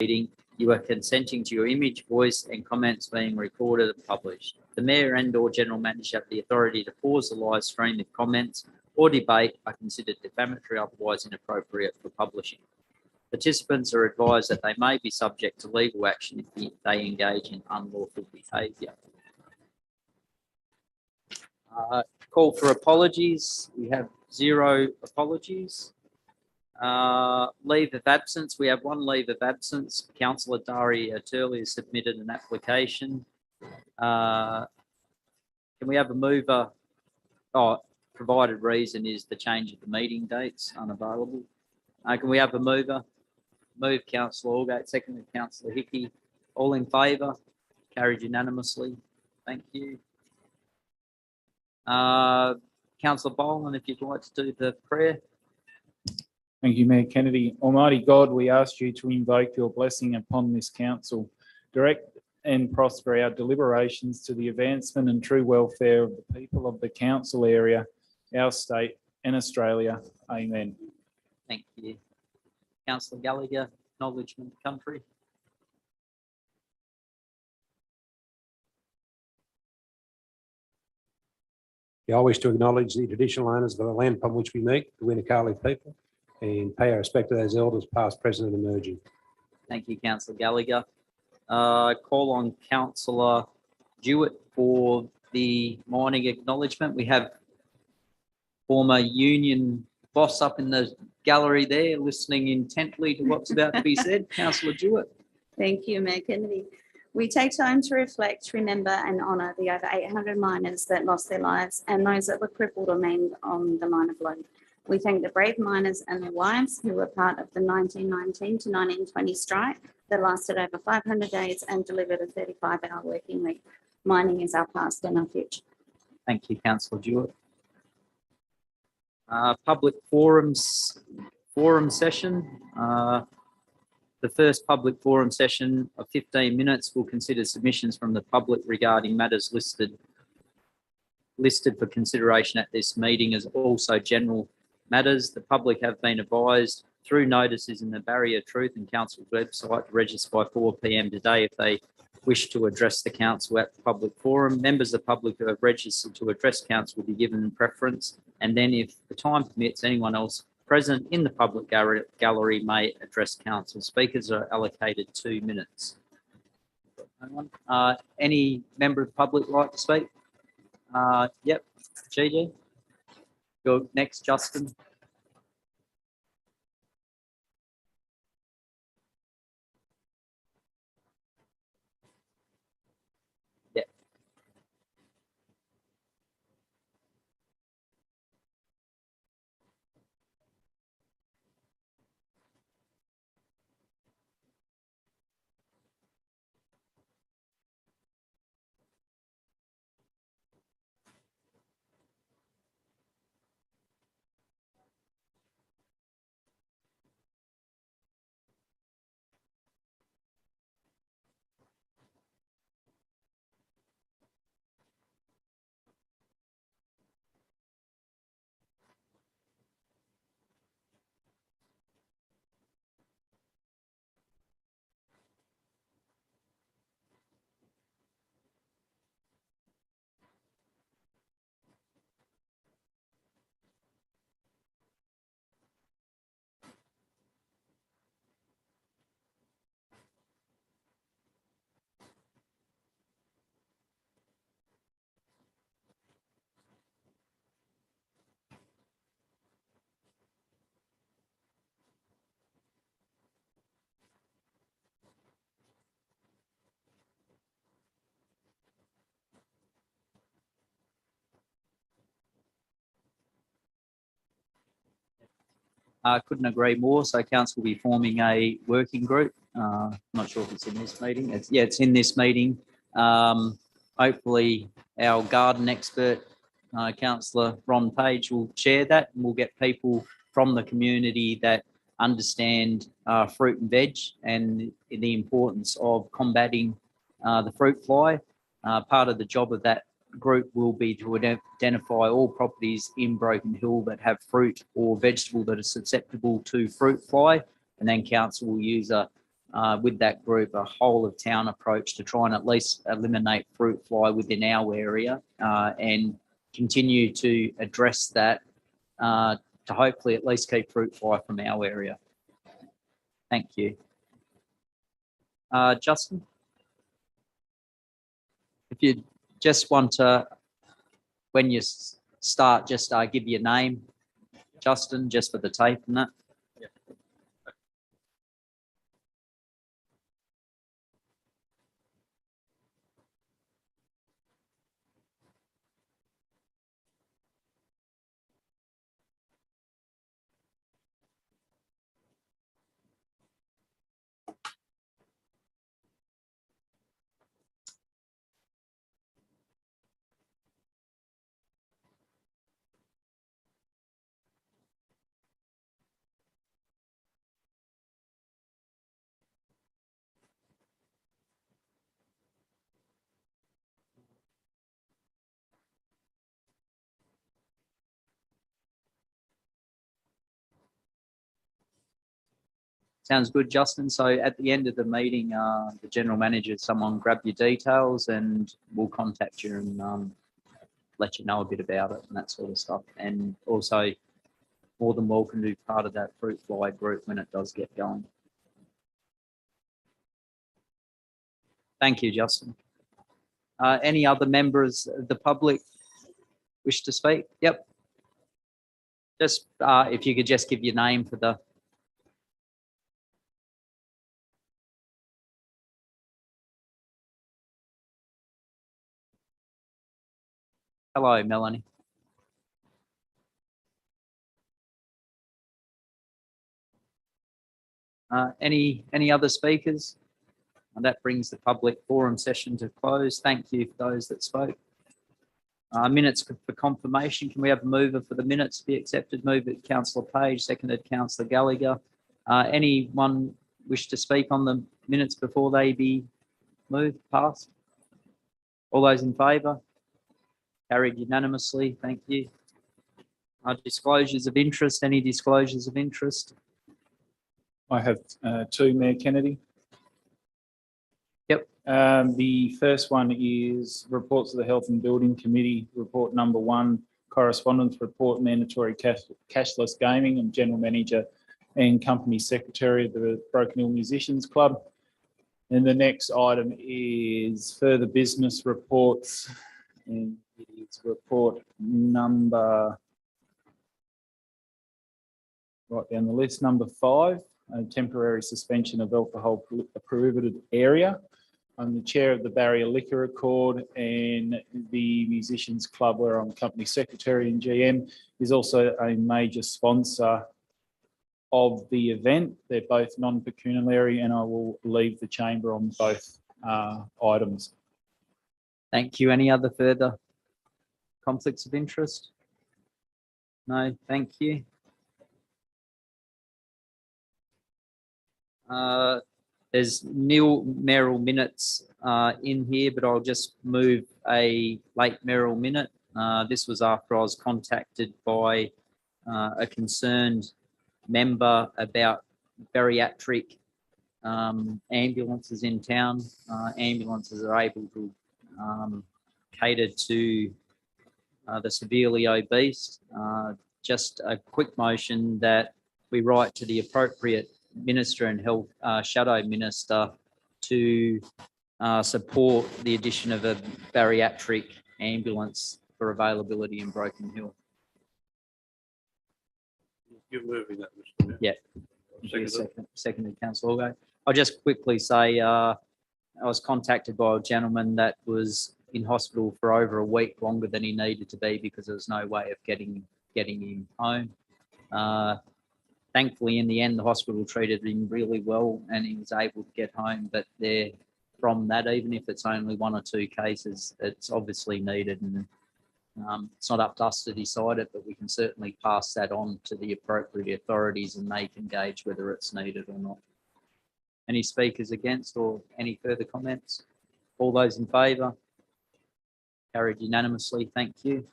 meeting, you are consenting to your image, voice and comments being recorded and published. The Mayor and/or General Manager have the authority to pause the live stream if comments or debate are considered defamatory, otherwise inappropriate for publishing. Participants are advised that they may be subject to legal action if they engage in unlawful behaviour. Call for apologies. We have 0 apologies. Leave of absence. We have 1 leave of absence. Councillor Dari Turley has submitted an application. Can we have a mover? Oh, provided reason is the change of the meeting dates unavailable. Can we have a mover? Move Councillor Allgate, seconded Councillor Hickey. All in favour? Carried unanimously. Thank you. Councillor Boland, if you'd like to do the prayer. Thank you, Mayor Kennedy. Almighty God, we ask you to invoke your blessing upon this council. Direct and prosper our deliberations to the advancement and true welfare of the people of the council area, our state and Australia. Amen. Thank you. Councillor Gallagher, acknowledgement of country. I wish to acknowledge the traditional owners of the land upon which we meet, the Winnicalli people, and pay our respect to those elders, past, present and emerging. Thank you, Councillor Gallagher. Call on Councillor Jewett for the mining acknowledgement. We have former union boss up in the gallery there, listening intently to what's about to be said. Councillor Jewett. Thank you, Mayor Kennedy. We take time to reflect, remember and honour the over 800 miners that lost their lives and those that were crippled or maimed on the line of load. We thank the brave miners and their wives who were part of the 1919 to 1920 strike that lasted over 500 days and delivered a 35-hour working week. Mining is our past and our future. Thank you, Councillor Jewett. Public forum session. The first public forum session of 15 minutes will consider submissions from the public regarding matters listed for consideration at this meeting as also general matters. The public have been advised through notices in the Barrier Truth and Council's website to register by 4 p.m. today if they wish to address the council at the public forum. Members of the public who have registered to address council will be given preference, and then if the time permits, anyone else present in the public gallery may address council. Speakers are allocated 2 minutes. Any member of the public like to speak? Yep, Gigi. You're next, Justin. Yep. Couldn't agree more. So council will be forming a working group. Not sure if it's in this meeting. It's in this meeting. Hopefully our garden expert, Councillor Ron Page, will chair that, and we'll get people from the community that understand fruit and veg and the importance of combating the fruit fly. Part of the job of that group will be to identify all properties in Broken Hill that have fruit or vegetable that are susceptible to fruit fly, and then council will use a with that group a whole of town approach to try and at least eliminate fruit fly within our area and continue to address that to hopefully at least keep fruit fly from our area. Thank you. Justin? If you just want to, when you start, just give your name, Justin, just for the tape and that. Sounds good, Justin. So at the end of the meeting, the general manager, someone grab your details and we'll contact you and let you know a bit about it and that sort of stuff. And also more than welcome to be part of that fruit fly group when it does get going. Thank you, Justin. Any other members of the public wish to speak? Yep. Just if you could just give your name for the... Hello, Melanie. Any other speakers? And that brings the public forum session to close. Thank you for those that spoke. Minutes for confirmation. Can we have a mover for the minutes to be accepted? Move it, Councillor Page, seconded Councillor Gallagher. Anyone wish to speak on the minutes before they be moved, passed? All those in favour? Carried unanimously. Thank you. Disclosures of interest. Any disclosures of interest? I have two, Mayor Kennedy. Yep. The first one is reports of the Health and Building Committee, report number 1, correspondence report, mandatory cashless gaming, and General Manager and Company Secretary of the Broken Hill Musicians Club. And the next item is further business reports, and it's report number, right down the list, number 5, a temporary suspension of alcohol prohibited area. I'm the chair of the Barrier Liquor Accord, and the Musicians Club, where I'm company secretary and GM, is also a major sponsor of the event. They're both non-pecuniary, and I will leave the chamber on both items. Thank you. Any other further conflicts of interest? No, thank you. There's nil Merrill minutes in here, but I'll just move a late Merrill minute. This was after I was contacted by a concerned member about bariatric ambulances in town. Ambulances are able to cater to the severely obese. Just a quick motion that we write to the appropriate Minister and Health Shadow Minister to support the addition of a bariatric ambulance for availability in Broken Hill. You're moving that, Mr. Mayor. Yeah. Seconded, Councillor Orgo. I'll just quickly say I was contacted by a gentleman that was in hospital for over a week longer than he needed to be because there was no way of getting him home. Thankfully, in the end, the hospital treated him really well and he was able to get home. But there, from that, even if it's only 1 or 2 cases, it's obviously needed. And it's not up to us to decide it, but we can certainly pass that on to the appropriate authorities and they can gauge whether it's needed or not. Any speakers against or any further comments? All those in favour? Carried unanimously. Thank you.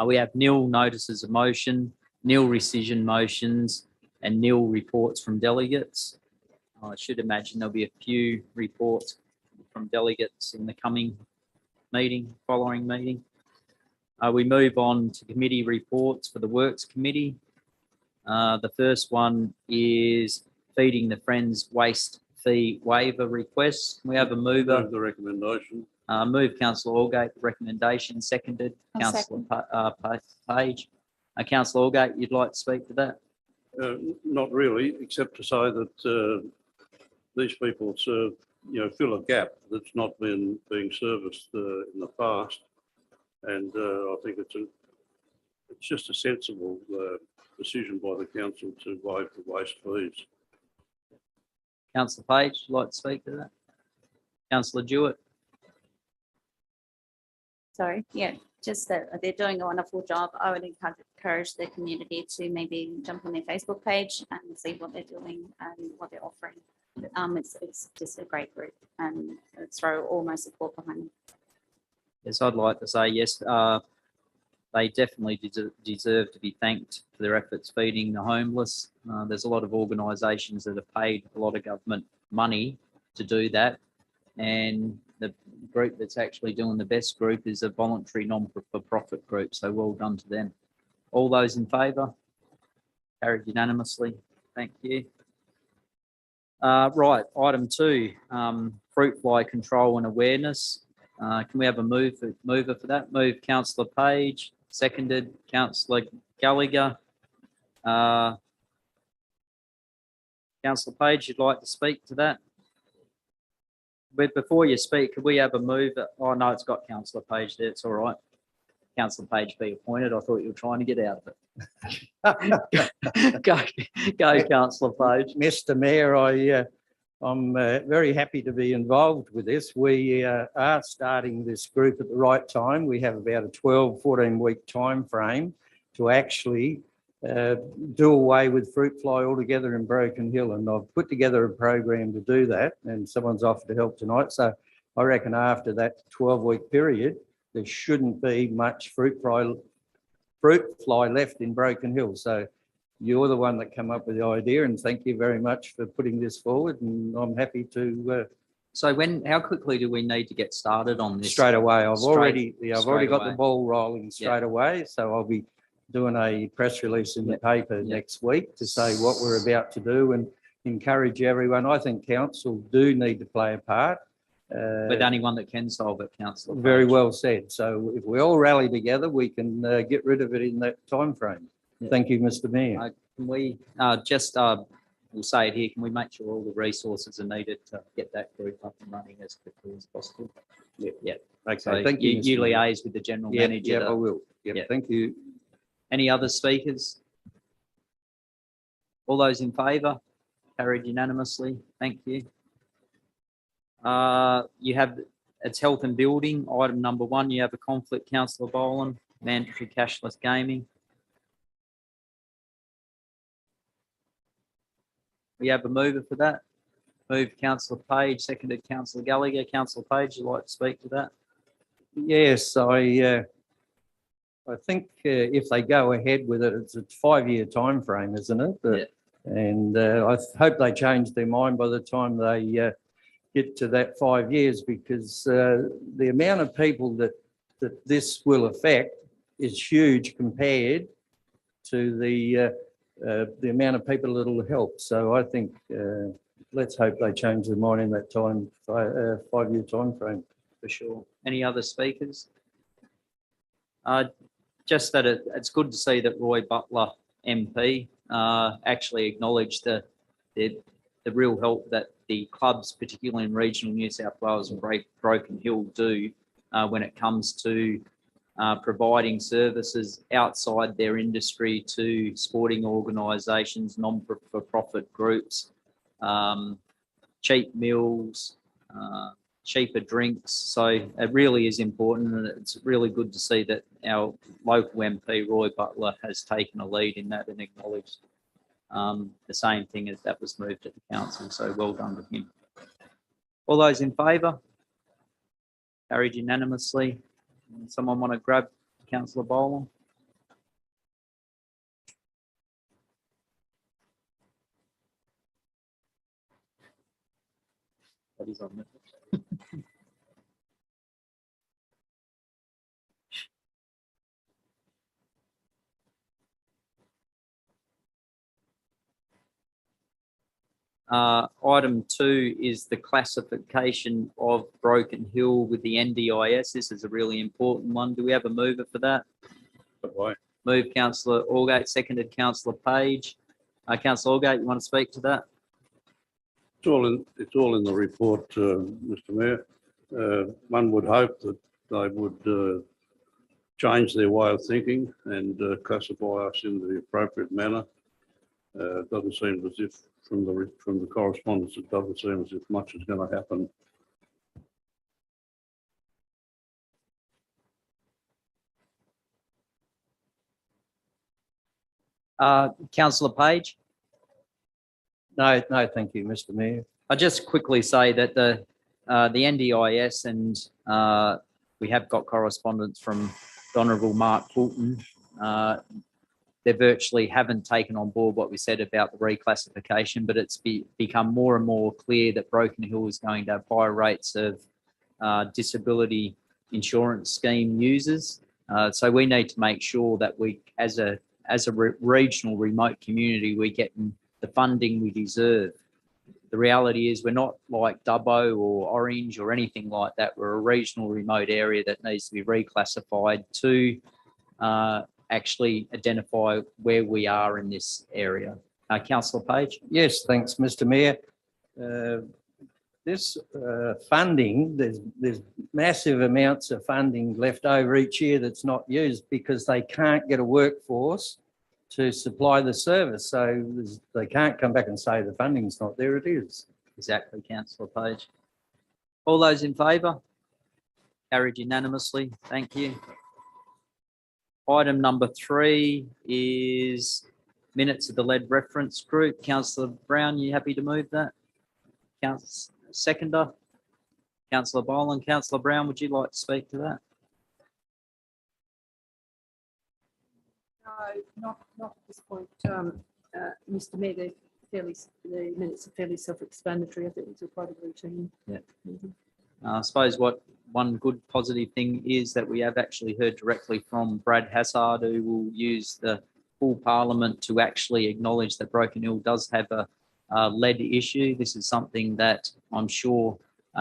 We have nil notices of motion, nil rescission motions, and nil reports from delegates. I should imagine there'll be a few reports from delegates in the coming following meeting. We move on to committee reports for the Works Committee. The first one is Feeding the Friends waste fee waiver request. We have a mover. Move the recommendation. Move councillor Allgate, recommendation, seconded. I'll Councillor Page. Councillor Allgate, you'd like to speak to that? Not really, except to say that these people serve, fill a gap that's not been being serviced in the past. And I think it's just a sensible decision by the council to waive the waste fees. Councillor Page, you'd like to speak to that? Councillor Jewett. Sorry, yeah, just that they're doing a wonderful job. I would encourage the community to maybe jump on their Facebook page and see what they're doing and what they're offering. It's just a great group, and throw all my support behind them. Yes, I'd like to say yes. They definitely deserve to be thanked for their efforts feeding the homeless. There's a lot of organisations that have paid a lot of government money to do that, and the group that's actually doing the best group is a voluntary non-for-profit group. So well done to them. All those in favour? Carried unanimously. Thank you. Right, item 2, fruit fly control and awareness. Can we have a mover for that? Move councillor Page, seconded councillor Gallagher. Councillor Page, you'd like to speak to that? But before you speak, could we have a mover? Oh no, it's got councillor Page there. It's all right. Councillor Page be appointed. I thought you were trying to get out of it. Go, councillor Page. Mr. Mayor, I'm very happy to be involved with this. We are starting this group at the right time. We have about a 14-week time frame to actually do away with fruit fly altogether in Broken Hill, and I've put together a program to do that, and someone's offered to help tonight. So I reckon after that 12-week period, there shouldn't be much fruit fly left in Broken Hill. So you're the one that came up with the idea, and thank you very much for putting this forward, and I'm happy to So how quickly do we need to get started on this? straight away. I've already straight got away. the ball rolling straight away, so I'll be doing a press release in the paper next week to say what we're about to do and encourage everyone. I think council do need to play a part. But only one that can solve it, councillor. Very Page. well said. So if we all rally together, we can get rid of it in that time frame. Yeah. Thank you, Mr. Mayor. Can we we'll say it here, can we make sure all the resources are needed to get that group up and running as quickly as possible? Yeah. Okay, So thank you. you Mr. Mayor. liaise with the general Yep, manager. yep, I will. Yep, Yeah. thank you. Any other speakers? All those in favour? Carried unanimously. Thank you. You have, it's health and building, item number 1. You have a conflict, councillor Boland, mandatory cashless gaming. We have a mover for that. Move councillor Page, seconded councillor Gallagher. Councillor Page, you'd like to speak to that? Yes, I think if they go ahead with it, it's a 5-year time frame, isn't it? Yeah. And I hope they change their mind by the time they get to that 5 years, because the amount of people that this will affect is huge compared to the amount of people it'll help. So I think let's hope they change their mind in that 5-year time frame. For sure. Any other speakers? Just that it's good to see that Roy Butler MP actually acknowledged the real help that the clubs, particularly in regional New South Wales and Broken Hill, do when it comes to providing services outside their industry to sporting organisations, non-for-profit groups, cheap meals, cheaper drinks. So it really is important, and it's really good to see that our local MP, Roy Butler, has taken a lead in that and acknowledged the same thing as that was moved at the council. So well done to him. All those in favour? Carried unanimously. Someone want to grab councillor Boland? That is on there. Item 2 is the classification of Broken Hill with the NDIS. This is a really important one. Do we have a mover for that? But why? Move councillor Allgate, seconded councillor Page. Councillor Allgate, you want to speak to that? It's all in the report, Mr. Mayor. One would hope that they would change their way of thinking and classify us in the appropriate manner. It doesn't seem as if, from the correspondence, it doesn't seem as if much is going to happen. Councillor Page? No, thank you, Mr. Mayor. I'll just quickly say that the NDIS and we have got correspondence from the Honourable Mark Fulton. They virtually haven't taken on board what we said about the reclassification, but it's become more and more clear that Broken Hill is going to have higher rates of disability insurance scheme users. So we need to make sure that we, as a regional remote community, we're getting the funding we deserve. The reality is we're not like Dubbo or Orange or anything like that. We're a regional remote area that needs to be reclassified to actually identify where we are in this area. Councillor Page? Yes, thanks, Mr. Mayor. This funding, there's massive amounts of funding left over each year that's not used because they can't get a workforce to supply the service. So they can't come back and say the funding's not there. It is. Exactly, Councillor Page. All those in favour? Carried unanimously. Thank you. Item number 3 is minutes of the lead reference group. Councillor Brown, you happy to move that? Seconder? Councillor Boland. Councillor Brown, would you like to speak to that? No, not at this point, Mr. Mayor. The minutes are fairly self-explanatory. I think it's a quite a routine. Yeah. meeting. I suppose one good positive thing is that we have actually heard directly from Brad Hazzard, who will use the full parliament to actually acknowledge that Broken Hill does have a lead issue. This is something that I'm sure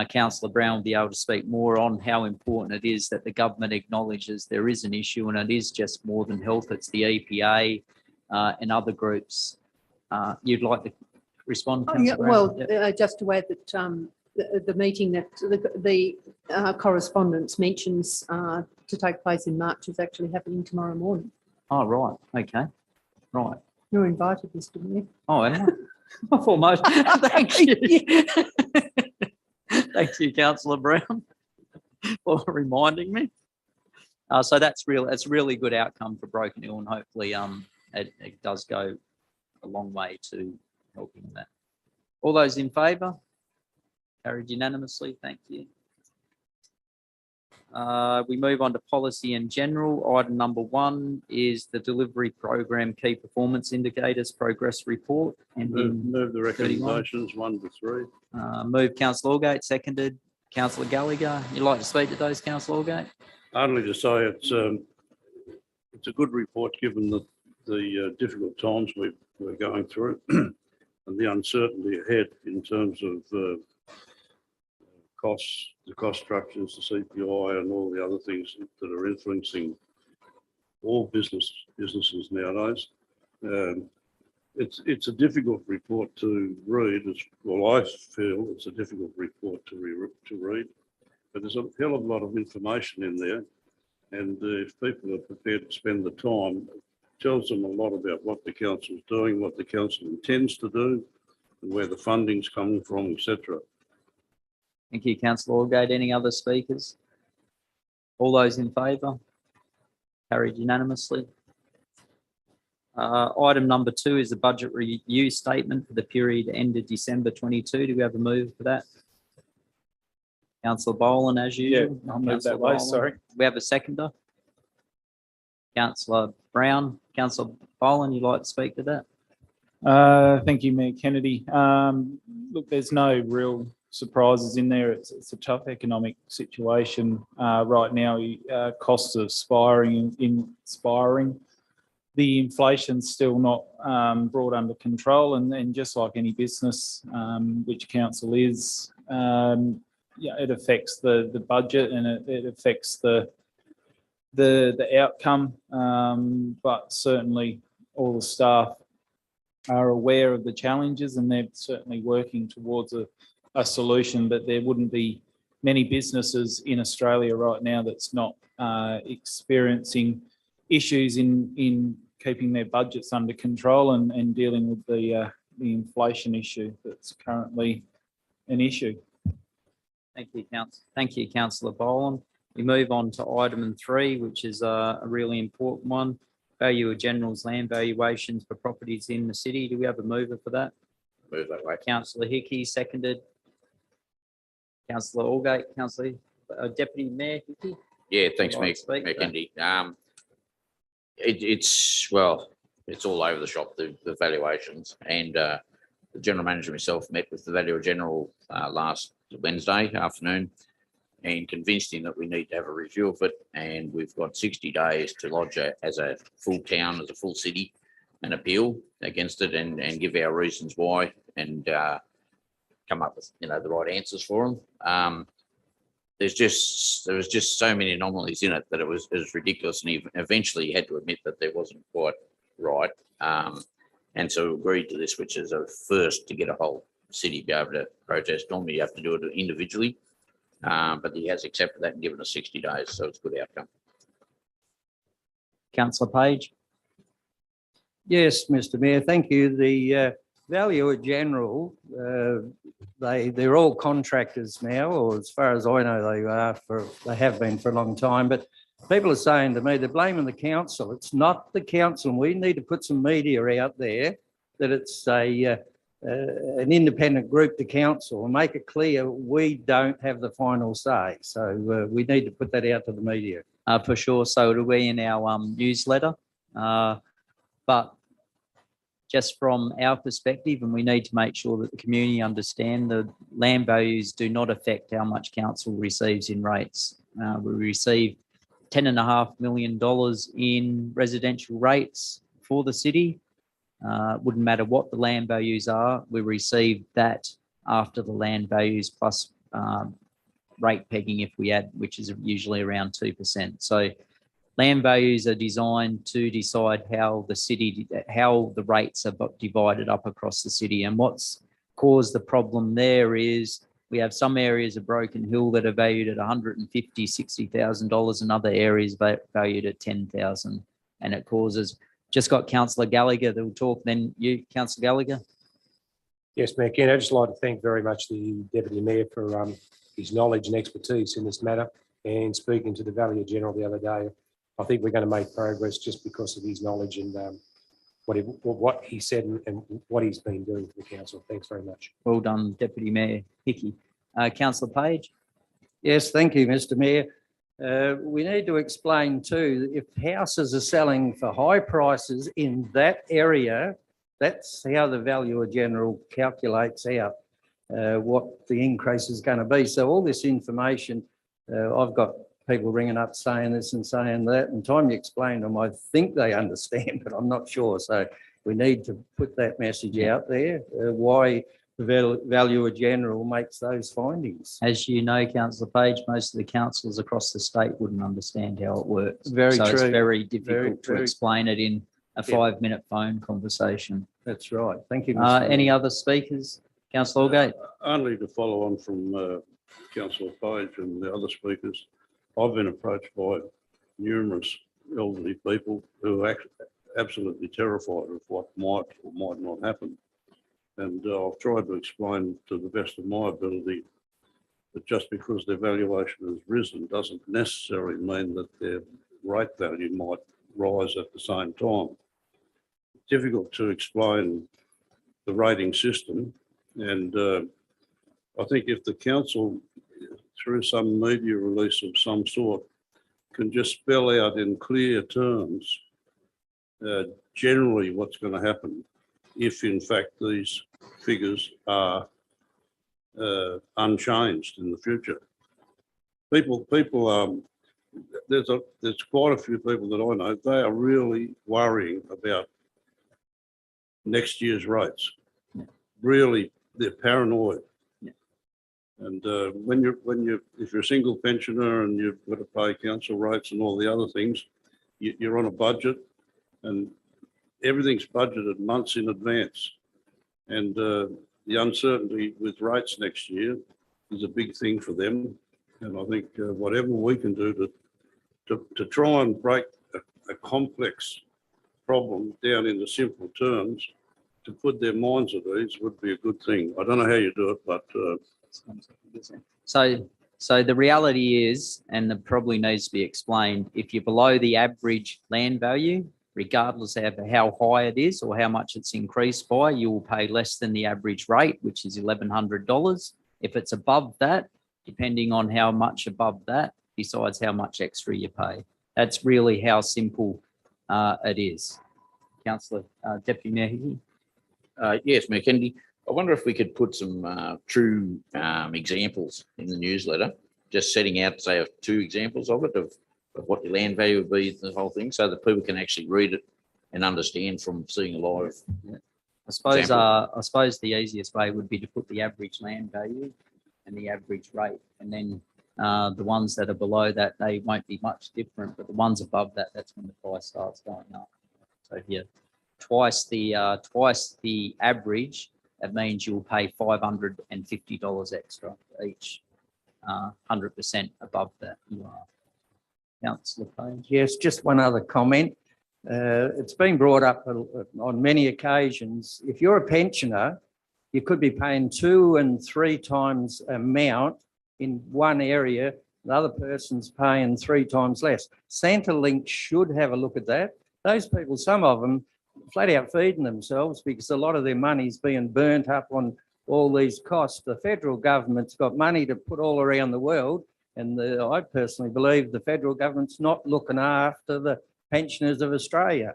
Councillor Brown will be able to speak more on, how important it is that the government acknowledges there is an issue, and it is just more than health. It's the EPA and other groups. You'd like to respond, Oh, yeah, Councillor Brown? well, just to add that the meeting that the correspondence mentions to take place in March is actually happening tomorrow morning. Oh, right. Okay. Right. You're invited, Mr. Mayor. Oh, am I? Foremost. Thank you. Thank you, Councillor Brown, for reminding me. So that's it's a really good outcome for Broken Hill, and hopefully it does go a long way to helping that. All those in favour? Carried unanimously. Thank you. We move on to policy in general. Item number 1 is the delivery program key performance indicators progress report. Move the recommendations 1 to 3. Move Councillor Allgate, seconded Councillor Gallagher. You'd like to speak to those, Councillor Allgate? Only to say it's a good report given the difficult times we're going through and the uncertainty ahead in terms of costs, the cost structures, the CPI, and all the other things that are influencing all businesses nowadays. It's a difficult report to read. I feel it's a difficult report to read, but there's a hell of a lot of information in there, and if people are prepared to spend the time, it tells them a lot about what the council is doing, what the council intends to do, and where the funding's coming from, etc. Thank you, Councillor Allgate. Any other speakers? All those in favour? Carried unanimously. Item number 2 is the budget review statement for the period ended December 22. Do we have a move for that? Councillor Boland, as usual. I'll move Councillor that way, Boland. sorry. We have a seconder. Councillor Brown. Councillor Boland, you'd like to speak to that? Thank you, Mayor Kennedy. Look, there's no real surprises in there. It's a tough economic situation right now. Costs are spiraling. The inflation's still not brought under control, and just like any business, which council is, it affects the budget and it affects the outcome. But certainly, all the staff are aware of the challenges, and they're certainly working towards a solution. But there wouldn't be many businesses in Australia right now that's not experiencing issues in keeping their budgets under control and dealing with the inflation issue that's currently an issue. Thank you, Councillor Boland. We move on to item 3, which is a really important one. Valuer General's land valuations for properties in the city. Do we have a mover for that? Move that way. Councillor Hickey, seconded. Councillor Allgate, Councillor Deputy Mayor Hickey. Yeah, thanks, Would you like Mayor to speak to that? Kennedy. It's all over the shop, the valuations, and the general manager himself met with the Valuer General last Wednesday afternoon and convinced him that we need to have a review of it, and we've got 60 days to lodge as a full town, as a full city, an appeal against it and give our reasons why and come up with the right answers for them. There was just so many anomalies in it that it was ridiculous, and he eventually had to admit that there wasn't quite right, and so agreed to this, which is a first to get a whole city be able to protest. Normally you have to do it individually, but he has accepted that and given us 60 days, so it's a good outcome. Councillor Page. Yes, Mr. Mayor, thank you. The Valuer General, they're all contractors now, or as far as I know, they have been for a long time. But people are saying to me they're blaming the council. It's not the council. We need to put some media out there that it's an independent group, the council, and make it clear we don't have the final say. So we need to put that out to the media. For sure, so it'll be in our newsletter. But just from our perspective, and we need to make sure that the community understand, the land values do not affect how much council receives in rates. We receive $10.5 million in residential rates for the city. Wouldn't matter what the land values are, we receive that after the land values plus rate pegging if we add, which is usually around 2%. So land values are designed to decide how the rates are divided up across the city. And what's caused the problem there is we have some areas of Broken Hill that are valued at $150,000, $60,000, and other areas valued at $10,000. And it causes, just got Councillor Gallagher that will talk, then you, Councillor Gallagher. Yes, Mayor Ken, I'd just like to thank very much the Deputy Mayor for his knowledge and expertise in this matter, and speaking to the Valuer General the other day. I think we're going to make progress just because of his knowledge and what he said and what he's been doing for the council. Thanks very much. Well done, Deputy Mayor Hickey. Councillor Page. Yes, thank you, Mr. Mayor. We need to explain too, if houses are selling for high prices in that area, that's how the Valuer General calculates out what the increase is going to be. So all this information, I've got people ringing up saying this and saying that, and time you explain to them, I think they understand, but I'm not sure. So we need to put that message out there, why the Valuer General makes those findings. As you know, Councillor Page, most of the councils across the state wouldn't understand how it works. Very so true. It's very difficult to Very- explain it in a 5-minute phone conversation. That's right. Thank you, Mr. Any Mayor. other speakers? Councillor Allgate. Only to follow on from Councillor Page and the other speakers, I've been approached by numerous elderly people who are absolutely terrified of what might or might not happen. And I've tried to explain to the best of my ability that just because their valuation has risen doesn't necessarily mean that their rate value might rise at the same time. It's difficult to explain the rating system, and I think if the council, through some media release of some sort, can just spell out in clear terms generally what's going to happen if in fact these figures are unchanged in the future. People, there's quite a few people that I know, they are really worrying about next year's rates. Really, they're paranoid. And if you're a single pensioner and you've got to pay council rates and all the other things, you're on a budget and everything's budgeted months in advance. And the uncertainty with rates next year is a big thing for them. And I think whatever we can do to try and break a complex problem down into simple terms, to put their minds at ease would be a good thing. I don't know how you do it, but So the reality is, and it probably needs to be explained, if you're below the average land value, regardless of how high it is or how much it's increased by, you will pay less than the average rate, which is $1,100. If it's above that, depending on how much above that, besides how much extra you pay. That's really how simple it is. Councillor, Deputy Mayor Hickey. Yes, Mayor Kennedy. I wonder if we could put some true examples in the newsletter, just setting out, say, 2 examples of it, of what your land value would be, the whole thing, so that people can actually read it and understand from seeing a live. I suppose Example. I suppose the easiest way would be to put the average land value and the average rate, and then the ones that are below that, they won't be much different, but the ones above that, that's when the price starts going up. So if you're twice the average, that means you'll pay $550 extra each, 100% above that you are. Councillor Page. Yes, just one other comment. It's been brought up on many occasions. If you're a pensioner, you could be paying 2 and 3 times amount in one area. The other person's paying 3 times less. Centrelink should have a look at that. Those people, some of them, flat out feeding themselves because a lot of their money's being burnt up on all these costs. The federal government's got money to put all around the world, and I personally believe the federal government's not looking after the pensioners of Australia.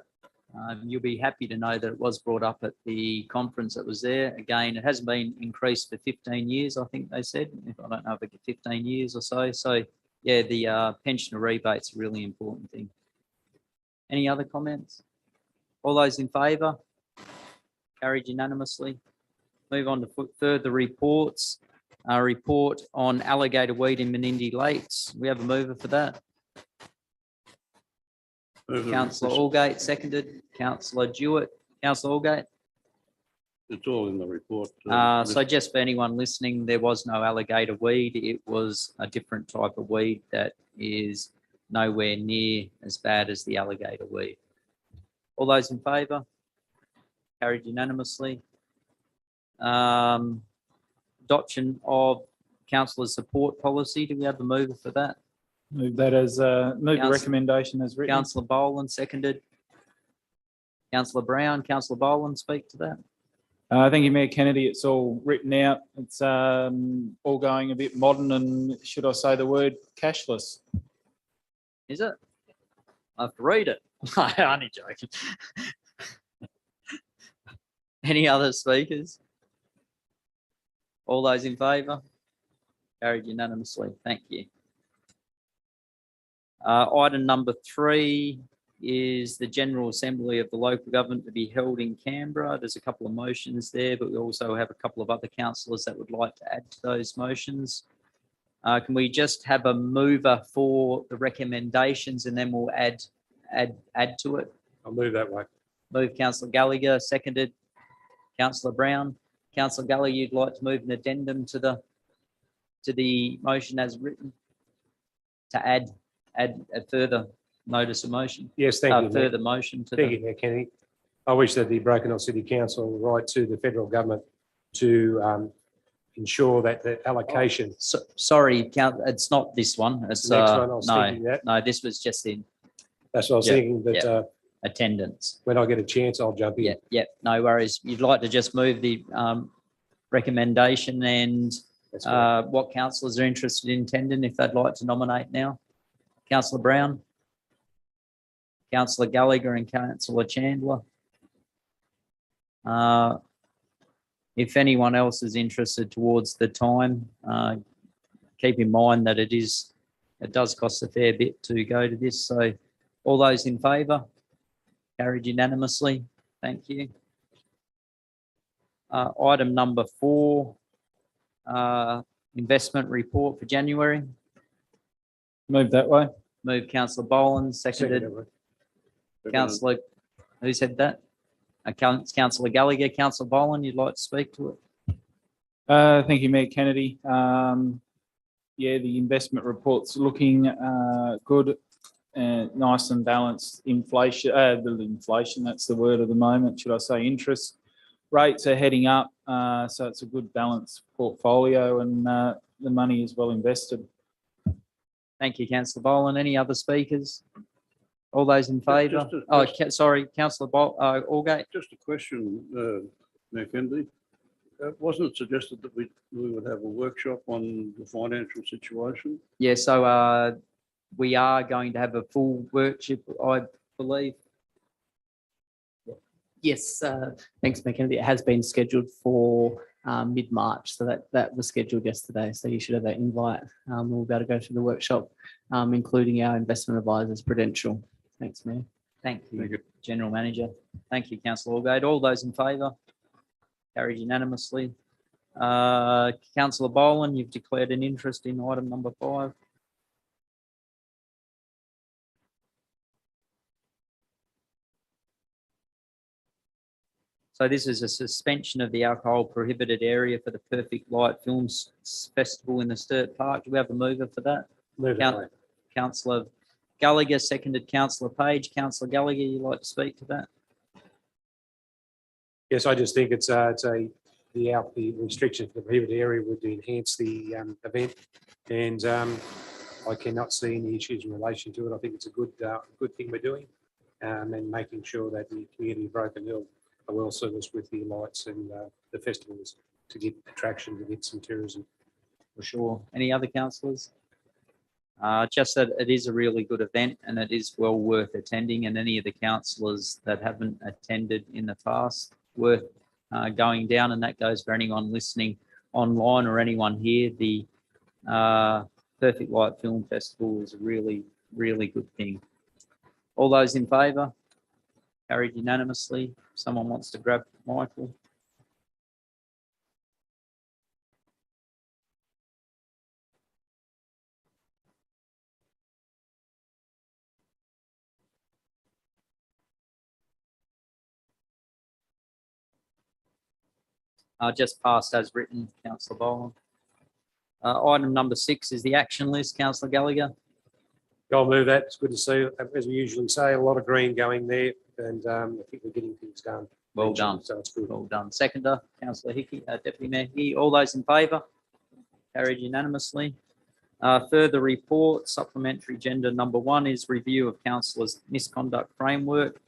You'll be happy to know that it was brought up at the conference that was there. Again, it hasn't been increased for 15 years, I think they said. I don't know if it's 15 years or so. So, yeah, the pensioner rebate's a really important thing. Any other comments? All those in favour? Carried unanimously. Move on to further reports. A report on alligator weed in Menindee Lakes. We have a mover for that. Councillor Allgate, seconded. Councillor Jewett. Councillor Allgate. it's all in the report. So just for anyone listening, there was no alligator weed. It was a different type of weed that is nowhere near as bad as the alligator weed. All those in favour? Carried unanimously. Adoption of councillor support policy. Do we have a mover for that? Move that as, move the Council- recommendation as written. Councillor Boland, seconded. Councillor Brown, Councillor Boland, speak to that. Thank you, Mayor Kennedy. It's all written out. It's all going a bit modern and, should I say the word, cashless. Is it? I have to read it. I'm only joking. Any other speakers? All those in favour? Carried unanimously. Thank you. Item number 3 is the General Assembly of the local government to be held in Canberra. There's a couple of motions there, but we also have a couple of other councillors that would like to add to those motions. Can we just have a mover for the recommendations and then we'll add to it? I'll move that way. Move Councillor Gallagher, seconded. Councillor Brown. Councillor Gallagher, you'd like to move an addendum to the motion as written to add a further notice of motion. Yes, thank you. Mayor. Further motion to Thank the, you, Mayor Kennedy. I wish that the Broken Hill City Council write to the federal government to ensure that the allocation. sorry, it's not this one. It's The next one, I was thinking no, that. no, this was just in That's what I was Yeah, thinking, but attendance. when I get a chance, I'll jump in. Yeah, no worries. You'd like to just move the recommendation and That's right. what councillors are interested in attending if they'd like to nominate now. Councillor Brown, Councillor Gallagher and Councillor Chandler. If anyone else is interested towards the time, keep in mind that it does cost a fair bit to go to this. So all those in favour? Carried unanimously. Thank you. Item number 4, investment report for January. Move that way. Move councillor Boland, seconded Second, councillor, who said that? Councillor Gallagher. Councillor Boland, you'd like to speak to it? Thank you, Mayor Kennedy. Yeah, the investment report's looking good, nice and balanced. Inflation, that's the word of the moment, should I say. Interest rates are heading up, so it's a good balanced portfolio, and the money is well invested. Thank you, councillor Boland. Any other speakers? All those in favour? just a- Oh, sorry, councillor Allgate. Just a question, Mayor Kennedy. Wasn't it suggested that we would have a workshop on the financial situation? Yeah, so we are going to have a full workshop, I believe. Yes, thanks, Mayor Kennedy. It has been scheduled for mid-March, so that was scheduled yesterday. So you should have that invite. We'll be able to go through the workshop, including our investment advisors, Prudential. Thanks, Mayor. Thank Thank you, you. General Manager. Thank you, councillor Allgate. All those in favour? Carried unanimously. Councillor Boland, you've declared an interest in item number 5. So this is a suspension of the alcohol prohibited area for the Perfect Light Films Festival in the Sturt Park. Do we have a mover for that? Move that way. Councillor Gallagher, seconded councillor Page. Councillor Gallagher, you'd like to speak to that? Yes, I just think the restriction for the prohibited area would enhance the event, and I cannot see any issues in relation to it. I think it's a good thing we're doing, and making sure that the community of Broken Hill are well serviced with the lights and the festivals to get attraction, to get some tourism. For sure. Any other councillors? Just that it is a really good event and it is well worth attending, and any of the councillors that haven't attended in the past, worth going down, and that goes for anyone listening online or anyone here. The Perfect Light Film Festival is a really, really good thing. All those in favour? Carried unanimously. Someone wants to grab Michael? Just passed as written, councillor Boland. Item number 6 is the action list. Councillor Gallagher. I'll move that. It's good to see, as we usually say, a lot of green going there, and I think we're getting things done. Well done. So it's good. Well done. Seconder, councillor Hickey, Deputy Mayor Hickey. All those in favour? Carried unanimously. Further report, supplementary agenda number 1 is review of councillors' misconduct framework.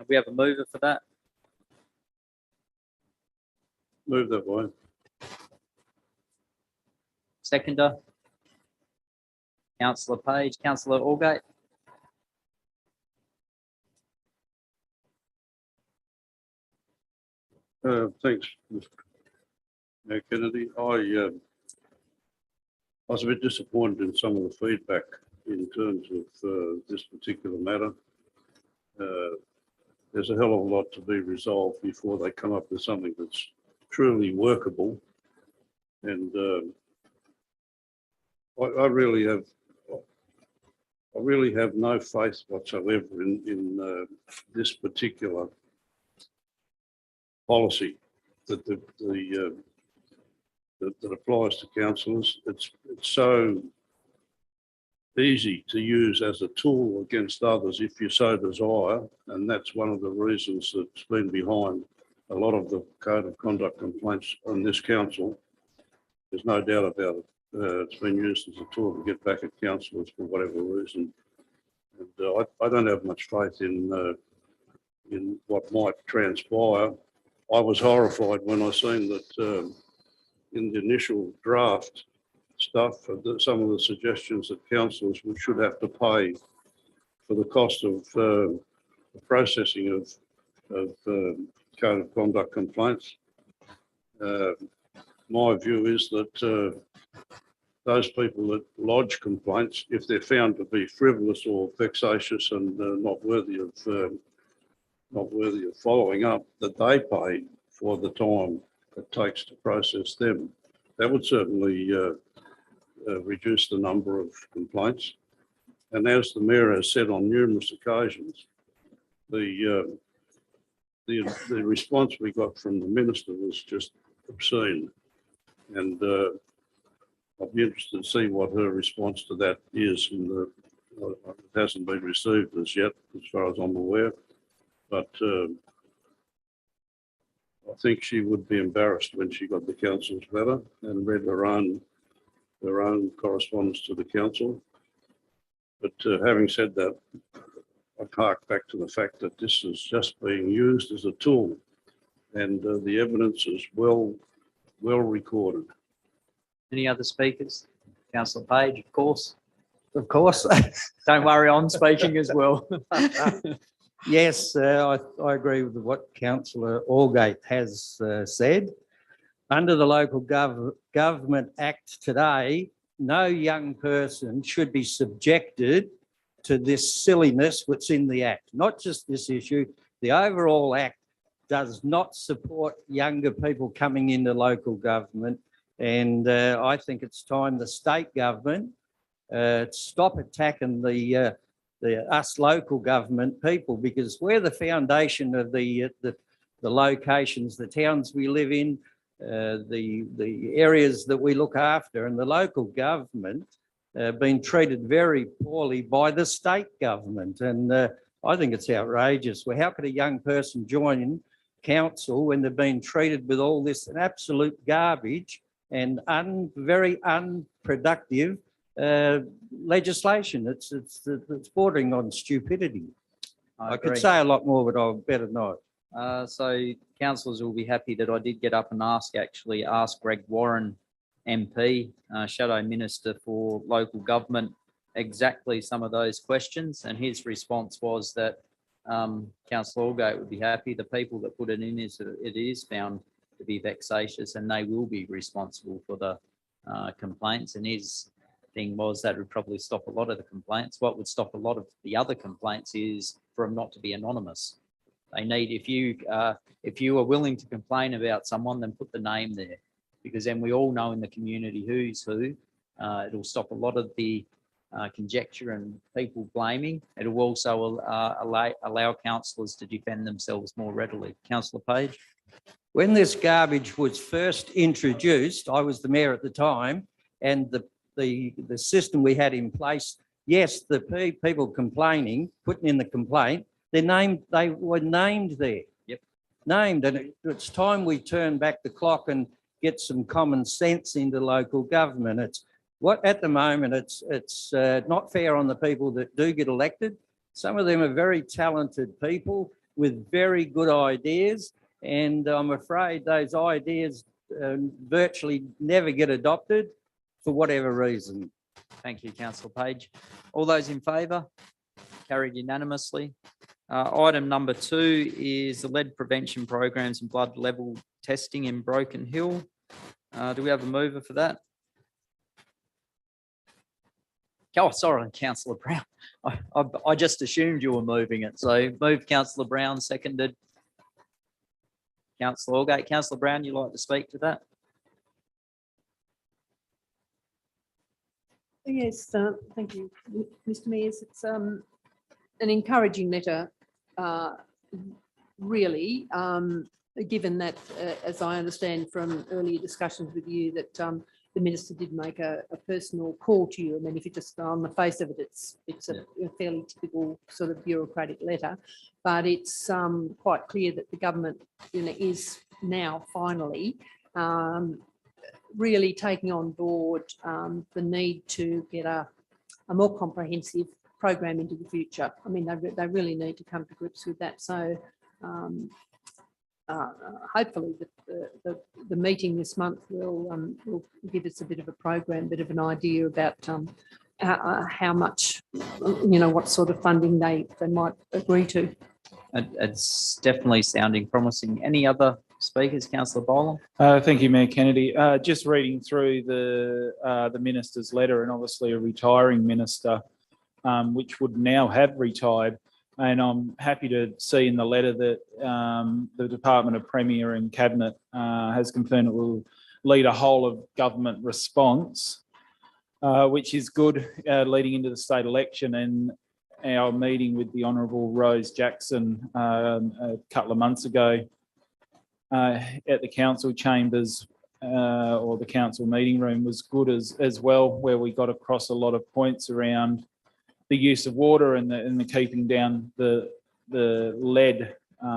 We have a mover for that. Move that way. Seconder, councillor Page. Councillor Allgate. Thanks, Mr. Mayor Kennedy. I was a bit disappointed in some of the feedback in terms of this particular matter. There's a hell of a lot to be resolved before they come up with something that's truly workable. And I really have no faith whatsoever in this particular policy that that applies to councillors. It's so easy to use as a tool against others if you so desire, and that's one of the reasons that's been behind a lot of the code of conduct complaints on this council. There's no doubt about it. It's been used as a tool to get back at councillors for whatever reason. And I don't have much faith in what might transpire. I was horrified when I seen that in the initial draft stuff, some of the suggestions that councillors should have to pay for the cost of the processing of code of conduct complaints. My view is that those people that lodge complaints, if they're found to be frivolous or vexatious and not worthy of following up, that they pay for the time it takes to process them. That would certainly reduce the number of complaints. And as the Mayor has said on numerous occasions, the response we got from the Minister was just obscene. And I'll be interested to see what her response to that is. And it hasn't been received as yet, as far as I'm aware. But I think she would be embarrassed when she got the council's letter and read her own correspondence to the council. But having said that, I hark back to the fact that this is just being used as a tool, and the evidence is well recorded. Any other speakers? Councillor Page, of course. Of course. Don't worry, I'm speaking as well. Yes, I agree with what Councillor Allgate has said. Under the Local Government Act today, no young person should be subjected to this silliness what's in the Act. Not just this issue, the overall Act does not support younger people coming into local government. And I think it's time the state government stop attacking the us local government people, because we're the foundation of the locations, the towns we live in, the areas that we look after, and the local government being treated very poorly by the state government. And I think it's outrageous. Well, how could a young person join council when they're being treated with all this absolute garbage and very unproductive legislation? It's bordering on stupidity. I could say a lot more, but I better not. So councillors will be happy that I did get up and ask Greg Warren, MP, Shadow Minister for Local Government, exactly some of those questions. And his response was that Councillor Allgate would be happy. The people that put it in it is found to be vexatious, and they will be responsible for the complaints. And his thing was that would probably stop a lot of the complaints. What would stop a lot of the other complaints is for them not to be anonymous. They need, if you are willing to complain about someone, then put the name there, because then we all know in the community who's who. It'll stop a lot of the conjecture and people blaming. It will also allow councillors to defend themselves more readily. Councillor Page. When this garbage was first introduced, I was the mayor at the time, and the system we had in place, yes, the people complaining, putting in the complaint, they were named there. Yep. Named, and it's time we turn back the clock and get some common sense into local government. At the moment, it's not fair on the people that do get elected. Some of them are very talented people with very good ideas, and I'm afraid those ideas virtually never get adopted for whatever reason. Thank you, Councillor Page. All those in favour? Carried unanimously. Item number 2 is the lead prevention programs and blood level testing in Broken Hill. Do we have a mover for that? Oh, sorry, Councillor Brown. I just assumed you were moving it. So moved Councillor Brown, seconded Councillor Allgate. Councillor Brown, you like to speak to that? Yes, thank you, Mr. Mayors. It's an encouraging letter, really, given that, as I understand from earlier discussions with you, that the Minister did make a personal call to you. I mean, if you just on the face of it, it's a fairly typical sort of bureaucratic letter, but it's quite clear that the government, is now finally really taking on board the need to get a more comprehensive program into the future. I mean, they really need to come to grips with that. So hopefully the meeting this month will give us a bit of a program, bit of an idea about how much, what sort of funding they might agree to. It's definitely sounding promising. Any other speakers. Councillor Boland. Thank you, Mayor Kennedy. Just reading through the minister's letter, and obviously a retiring minister, which would now have retired. And I'm happy to see in the letter that the Department of Premier and Cabinet has confirmed it will lead a whole of government response, which is good leading into the state election. And our meeting with the Honourable Rose Jackson a couple of months ago at the council chambers or the council meeting room was good as well, where we got across a lot of points around the use of water and the keeping down the lead,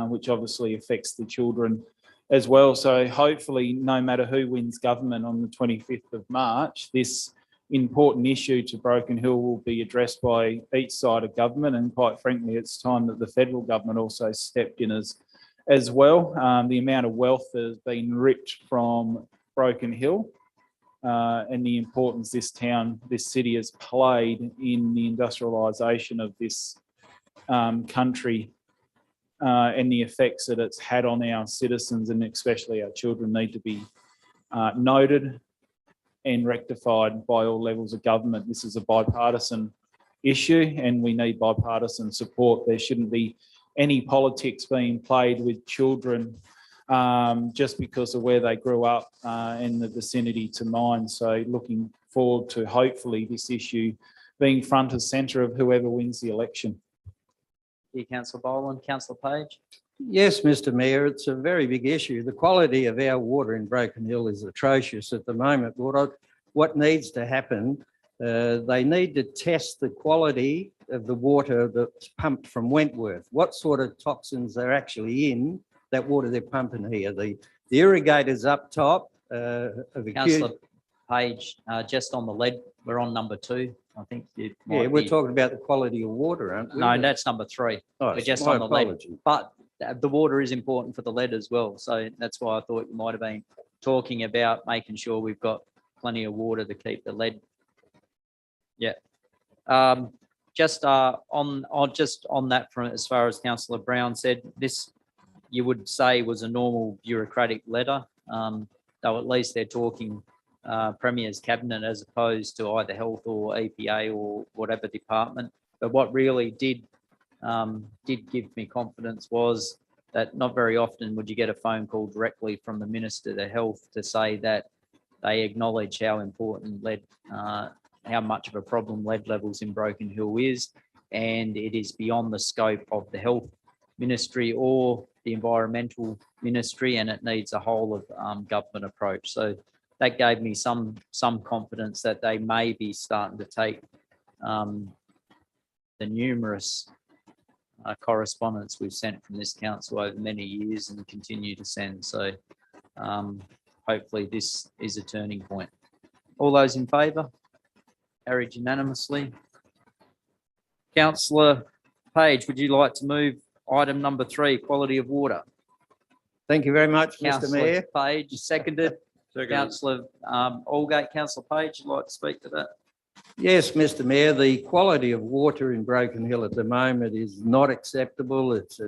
which obviously affects the children as well. So hopefully, no matter who wins government on the 25th of March, this important issue to Broken Hill will be addressed by each side of government. And quite frankly, it's time that the federal government also stepped in as well. The amount of wealth that has been ripped from Broken Hill and the importance this city has played in the industrialisation of this country and the effects that it's had on our citizens and especially our children need to be noted and rectified by all levels of government. This is a bipartisan issue and we need bipartisan support. There shouldn't be any politics being played with children just because of where they grew up in the vicinity to mine. So looking forward to hopefully this issue being front and centre of whoever wins the election. Thank you, Councillor Boland. Councillor Page. Yes, Mr Mayor, it's a very big issue. The quality of our water in Broken Hill is atrocious at the moment. What needs to happen, they need to test the quality of the water that's pumped from Wentworth. What sort of toxins are actually in that water they're pumping here? The irrigators up top Councillor Page, just on the lead, we're on number 2. I think you might Yeah, we're be- talking about the quality of water, aren't we? No, that's number 3. Oh, We're just my on the lead. apology. But the water is important for the lead as well. So that's why I thought you might have been talking about making sure we've got plenty of water to keep the lead. Yeah. Just on that front, as far as Councillor Brown said, this you would say was a normal bureaucratic letter, though at least they're talking Premier's Cabinet as opposed to either health or EPA or whatever department. But what really did give me confidence was that not very often would you get a phone call directly from the Minister of Health to say that they acknowledge how important lead, how much of a problem lead levels in Broken Hill is, and it is beyond the scope of the Health Ministry or the Environmental Ministry, and it needs a whole of government approach. So that gave me some confidence that they may be starting to take the numerous correspondence we've sent from this council over many years and continue to send. So hopefully this is a turning point. All those in favour? Carried unanimously. Councillor Page, would you like to move item number 3, quality of water? Thank you very much, Mr Councillor Mayor. Page, seconded. Second. Councillor Allgate. Councillor Page, you'd like to speak to that? Yes, Mr Mayor, the quality of water in Broken Hill at the moment is not acceptable. It's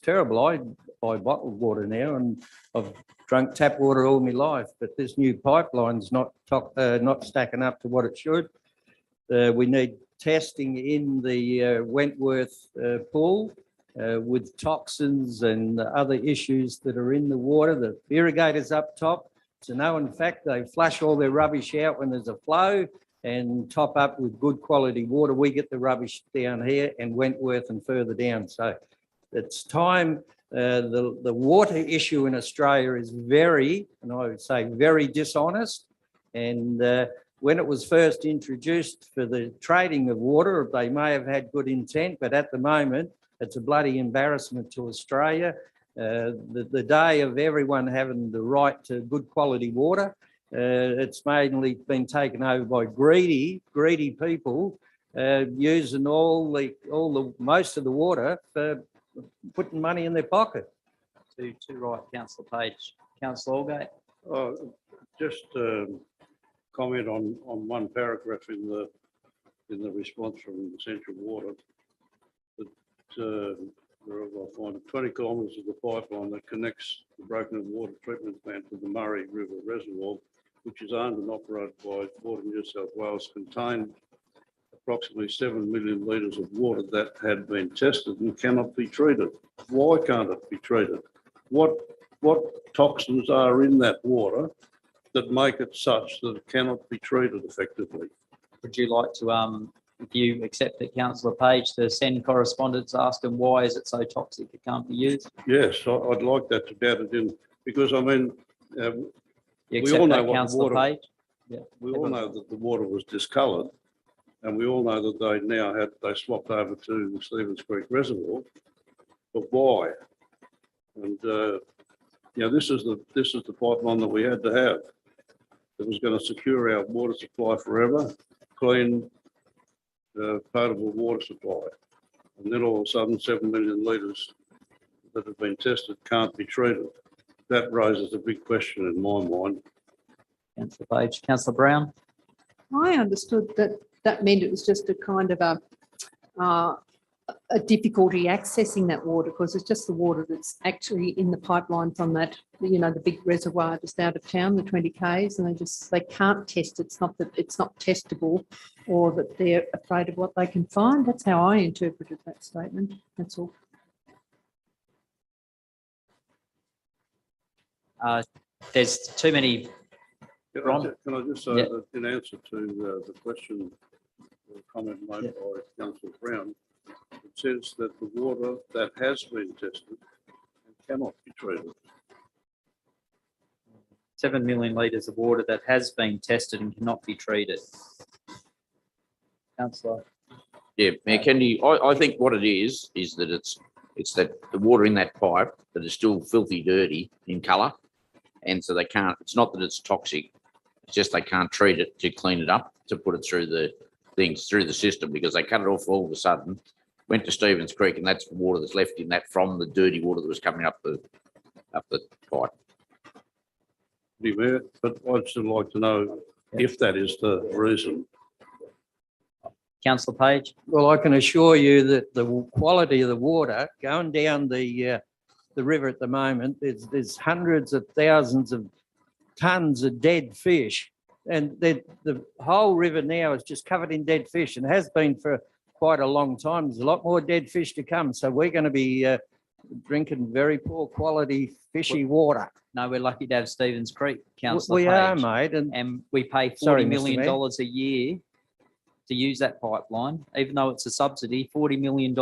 terrible. I buy bottled water now and I've drunk tap water all my life, but this new pipeline's not stacking up to what it should. We need testing in the Wentworth pool with toxins and other issues that are in the water. The irrigators up top, it's a known fact, they flush all their rubbish out when there's a flow and top up with good quality water. We get the rubbish down here and Wentworth and further down. So it's time. The water issue in Australia is very, and I would say very dishonest. And when it was first introduced for the trading of water, they may have had good intent, but at the moment, it's a bloody embarrassment to Australia. The day of everyone having the right to good quality water, it's mainly been taken over by greedy people using most of the water for putting money in their pocket. Too right, Councillor Page. Councillor Allgate. Just comment on one paragraph in the response from Central Water. That wherever I find it, 20 kilometres of the pipeline that connects the Broken Hill Water Treatment Plant to the Murray River Reservoir, which is owned and operated by Water New South Wales, contained approximately 7 million litres of water that had been tested and cannot be treated. Why can't it be treated? What toxins are in that water that make it such that it cannot be treated effectively? Would you like to, if you accept it, councillor Page, to send correspondence asking why is it so toxic it can't be used? Yes, I'd like that to be added in, because I mean, You We accept all know that, what the councillor water- Page? we all know that the water was discoloured, and we all know that they swapped over to the Stevens Creek Reservoir. But why? And this is the pipeline that we had to have. It was going to secure our water supply forever, clean, potable water supply. And then all of a sudden, 7 million litres that have been tested can't be treated. That raises a big question in my mind. Councillor Page. Councillor Brown? I understood that that meant it was just a kind of a difficulty accessing that water because it's just the water that's actually in the pipeline from that, the big reservoir just out of town, the 20 Ks, and they can't test. It's not that it's not testable or that they're afraid of what they can find. That's how I interpreted that statement. That's all. There's too many. Can I just say Yeah. that in answer to the question or comment made by Councillor Brown, it says that the water that has been tested cannot be treated. 7 million litres of water that has been tested and cannot be treated. Councillor. Yeah, Mayor Kennedy, I think what it is that it's that the water in that pipe that is still filthy dirty in colour. And so it's not that it's toxic, it's just they can't treat it to clean it up, to put it through the system, because they cut it off all of a sudden, went to Stevens Creek, and that's the water that's left in that from the dirty water that was coming up the pipe. Mayor, but I'd still like to know if that is the reason. Councillor Page? Well, I can assure you that the quality of the water going down the river at the moment, there's hundreds of thousands of tons of dead fish, and the whole river now is just covered in dead fish, and has been for quite a long time. There's a lot more dead fish to come, so we're going to be drinking very poor quality fishy water. No, we're lucky to have Stevens Creek, councillor We Page. are, mate, and We pay Sorry, $40 Mr. million Mayor. a year to use that pipeline, even though it's a subsidy, $40 million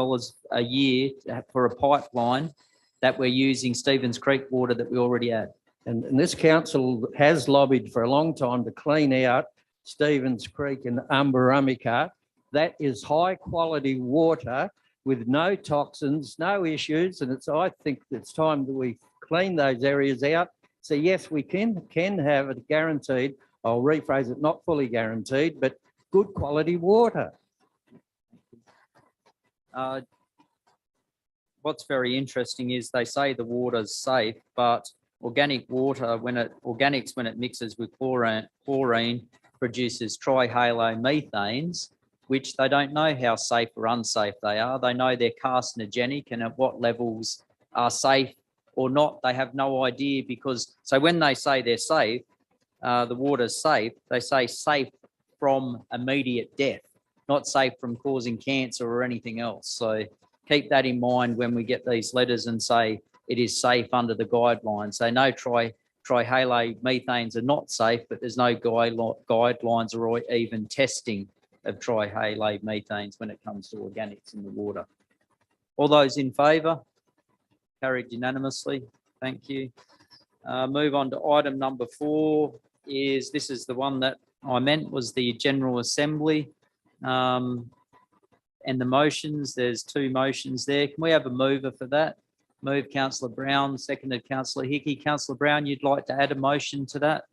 a year for a pipeline that we're using Stevens Creek water that we already have. And this council has lobbied for a long time to clean out Stevens Creek and Umbarumika. That is high quality water with no toxins, no issues. And I think it's time that we clean those areas out. So yes, we can have it guaranteed. I'll rephrase it, not fully guaranteed, but good quality water. What's very interesting is they say the water's safe, but organic water, when it mixes with chlorine produces trihalomethanes, which they don't know how safe or unsafe they are. They know they're carcinogenic, and at what levels are safe or not, they have no idea, so when they say they're safe, the water's safe, they say safe from immediate death, not safe from causing cancer or anything else. So keep that in mind when we get these letters and say it is safe under the guidelines. They know trihalomethanes are not safe, but there's no guidelines or even testing of trihalomethanes when it comes to organics in the water. All those in favour? Carried unanimously. Thank you. Move on to item number 4. This is the one that I meant was the General Assembly. And the motions, there's 2 motions there. Can we have a mover for that? Move Councillor Brown, seconded Councillor Hickey. Councillor Brown, you'd like to add a motion to that?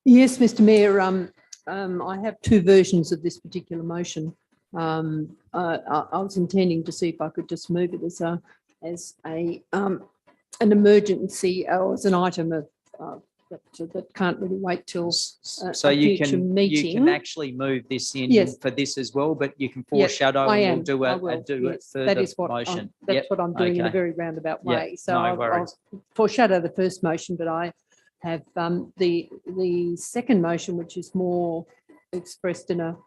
Yes, Mr. Mayor. I have 2 versions of this particular motion. I was intending to see if I could just move it as an emergency or as an item of that can't really wait till So a you future can, you meeting. can actually move this in Yes. for this as well, but you can Yes, foreshadow I and am. we'll do I a will, yes. That further is what motion. that's Yep, what I'm doing in a okay. very roundabout Yeah, way. So no I'll worries. foreshadow the first motion, but I have the second motion, which is more expressed in a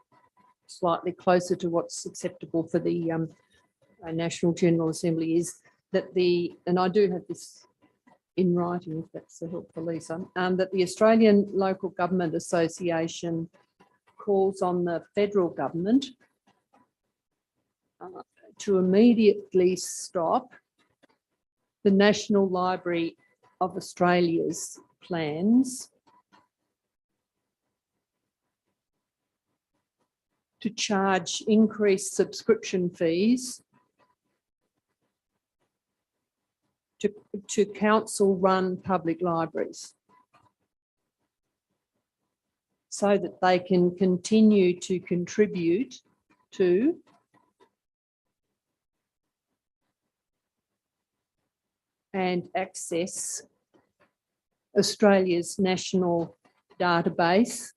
slightly closer to what's acceptable for the National General Assembly, is that and I do have this in writing, if that's a helpful, Lisa, that the Australian Local Government Association calls on the federal government to immediately stop the National Library of Australia's plans to charge increased subscription fees to council-run public libraries, so that they can continue to contribute to and access Australia's national database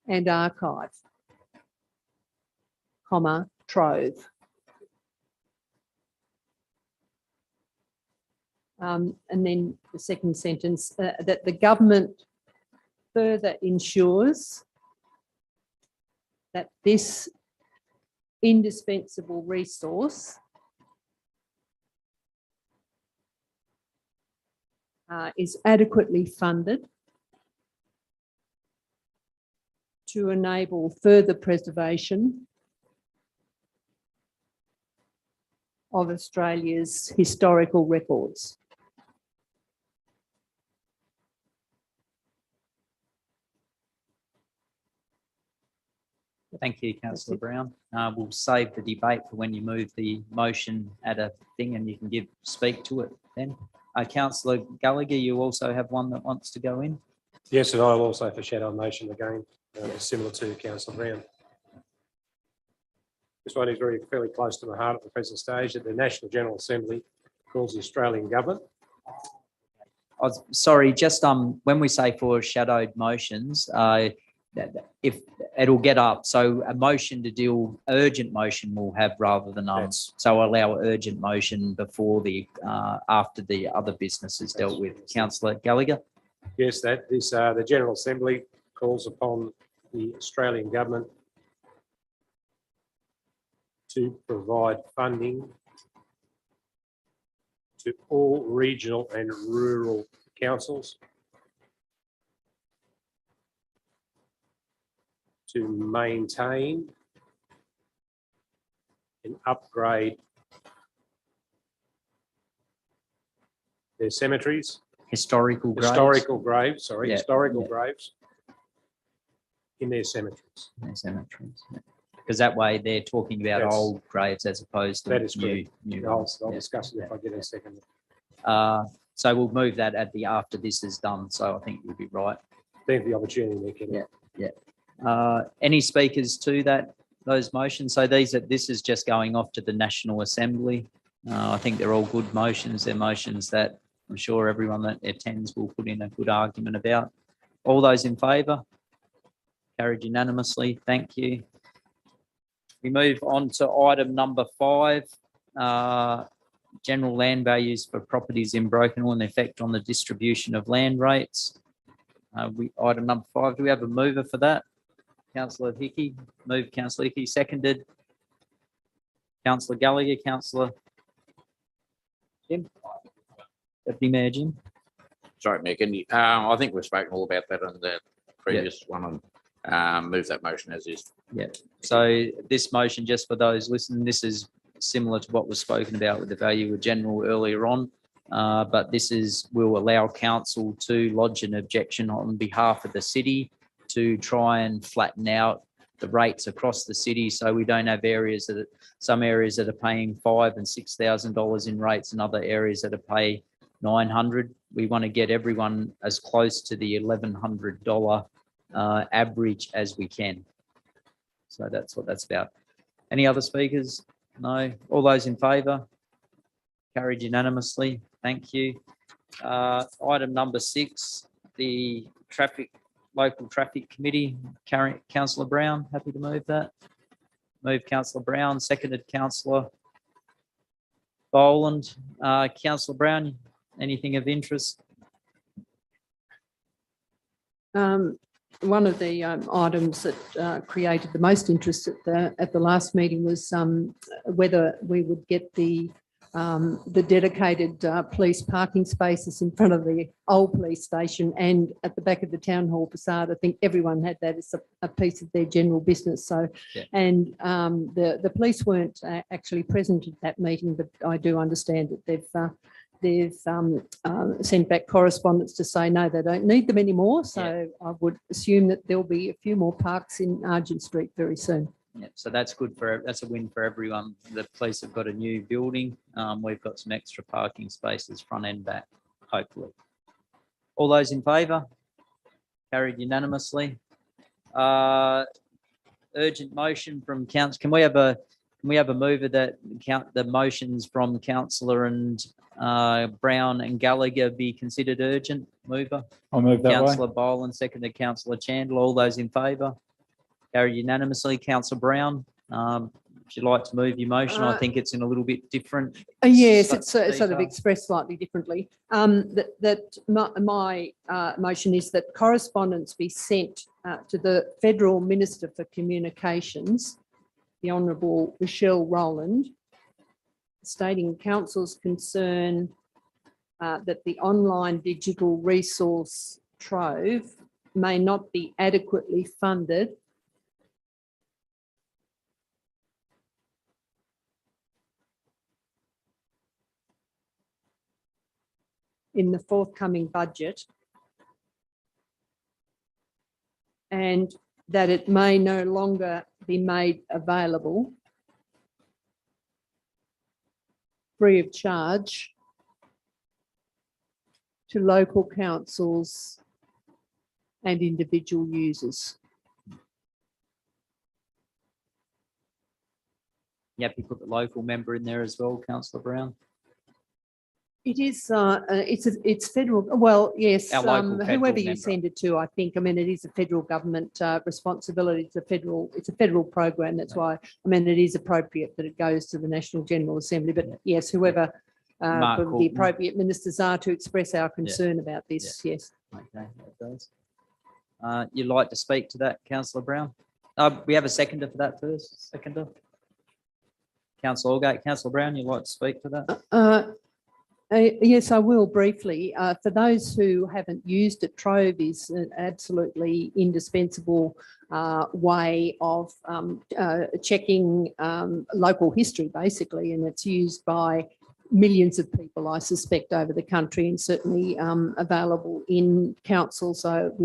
and archive, Trove. And then the second sentence, that the government further ensures that this indispensable resource is adequately funded to enable further preservation of Australia's historical records. Thank you, councillor Brown. We'll save the debate for when you move the motion at a thing and you can speak to it then. Councillor Gallagher, you also have one that wants to go in? Yes, and I'll also foreshadow a motion again, similar to councillor Brown. This one is fairly close to my heart at the present stage, that the National General Assembly calls the Australian government. Sorry, just when we say foreshadowed motions, if it'll get up, so a motion to deal, urgent motion will have rather than Yes. so allow urgent motion before the after the other business is dealt with. Councillor Gallagher. Yes, the General Assembly calls upon the Australian government to provide funding to all regional and rural councils to maintain and upgrade their cemeteries, Historical graves. historical graves in their cemeteries. Yeah, cemeteries. Because that way they're talking about That's- old graves as opposed to That is new. correct. new I'll ones. Yeah. discuss it if I get a second. So we'll move that at the after this is done. So I think you'll be right. Thank you for the opportunity, Nick. Any speakers to those motions? So this is just going off to the National Assembly. I think they're all good motions. They're motions that I'm sure everyone that attends will put in a good argument about. All those in favour? Carried unanimously. Thank you. We move on to item number 5. General land values for properties in Broken and the effect on the distribution of land rates. Item number 5. Do we have a mover for that? Councillor Hickey. Moved. Councillor Hickey. Seconded. Councillor Gallagher. Councillor Jim. Deputy Mayor Jim. Sorry, Mayor Kennedy. I think we've spoken all about that on the previous one, and move that motion as is. So this motion, just for those listening, this is similar to what was spoken about with the value of general earlier on. But this will allow council to lodge an objection on behalf of the city to try and flatten out the rates across the city, so we don't have some areas that are paying $5,000 and $6,000 in rates, and other areas that are pay $900. We want to get everyone as close to the $1,100 average as we can. So that's what that's about. Any other speakers? No. All those in favour? Carried unanimously. Thank you. Item number 6, the local traffic committee. Councillor Brown, happy to move that. Move Councillor Brown, seconded Councillor Boland. Councillor Brown, anything of interest? One of the items that created the most interest at the last meeting was whether we would get the dedicated police parking spaces in front of the old police station and at the back of the town hall facade. I think everyone had that as a piece of their general business. So, Yeah. and the police weren't actually present at that meeting, but I do understand that they've sent back correspondence to say, no, they don't need them anymore. So I would assume that there'll be a few more parks in Argent Street very soon. Yeah, so that's good that's a win for everyone. The police have got a new building. We've got some extra parking spaces front and back, hopefully. All those in favour? Carried unanimously. Urgent motion from council. Can we have a mover that the motions from Councillor and Brown and Gallagher be considered urgent? Mover. I'll move that way. Councillor Boland, seconded Councillor Chandler. All those in favour? Carried unanimously. Councillor Brown, would you like to move your motion? I think it's in a little bit different. Yes, it's sort of detail. expressed slightly differently. My motion is that correspondence be sent to the Federal Minister for Communications, the Honourable Michelle Rowland, stating council's concern that the online digital resource trove may not be adequately funded in the forthcoming budget, and that it may no longer be made available free of charge to local councils and individual users. You have to put the local member in there as well, Councillor Brown. It is, it's federal, well, yes, Our local federal whoever you member. send it to, I think, I mean, it is a federal government responsibility. It's a federal program. That's why, I mean, it is appropriate that it goes to the National General Assembly, but yes, whoever Mark the Coulton. appropriate ministers are to express our concern about this, yes. Okay, that does. You'd like to speak to that, Councillor Brown? We have a seconder for that first. Seconder. Councillor Allgate. Councillor Brown, you'd like to speak to that? Yes, I will briefly. For those who haven't used it, Trove is an absolutely indispensable way of checking local history, basically, and it's used by millions of people, I suspect, over the country, and certainly available in council. So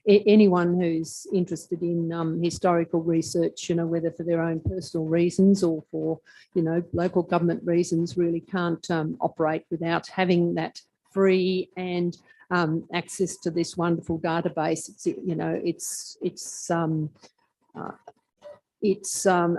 anyone who's interested in historical research, you know, whether for their own personal reasons or for, you know, local government reasons, really can't operate without having that free and access to this wonderful database. It's, you know, it's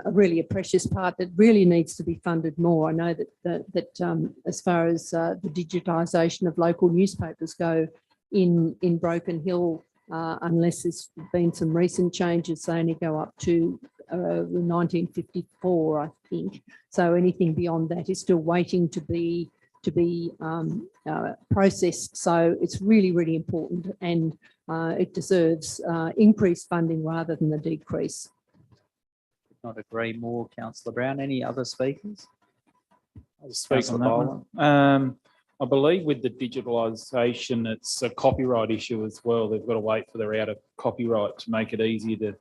really a precious part that really needs to be funded more. I know that as far as the digitisation of local newspapers go in Broken Hill, unless there's been some recent changes, they only go up to 1954, I think. So anything beyond that is still waiting to be processed. So it's really, really important, and it deserves increased funding rather than a decrease. Not agree more, Councillor Brown. Any other speakers? I'll speak on that Councillor one. I believe with the digitalisation, it's a copyright issue as well. They've got to wait for they're out of copyright to make it easier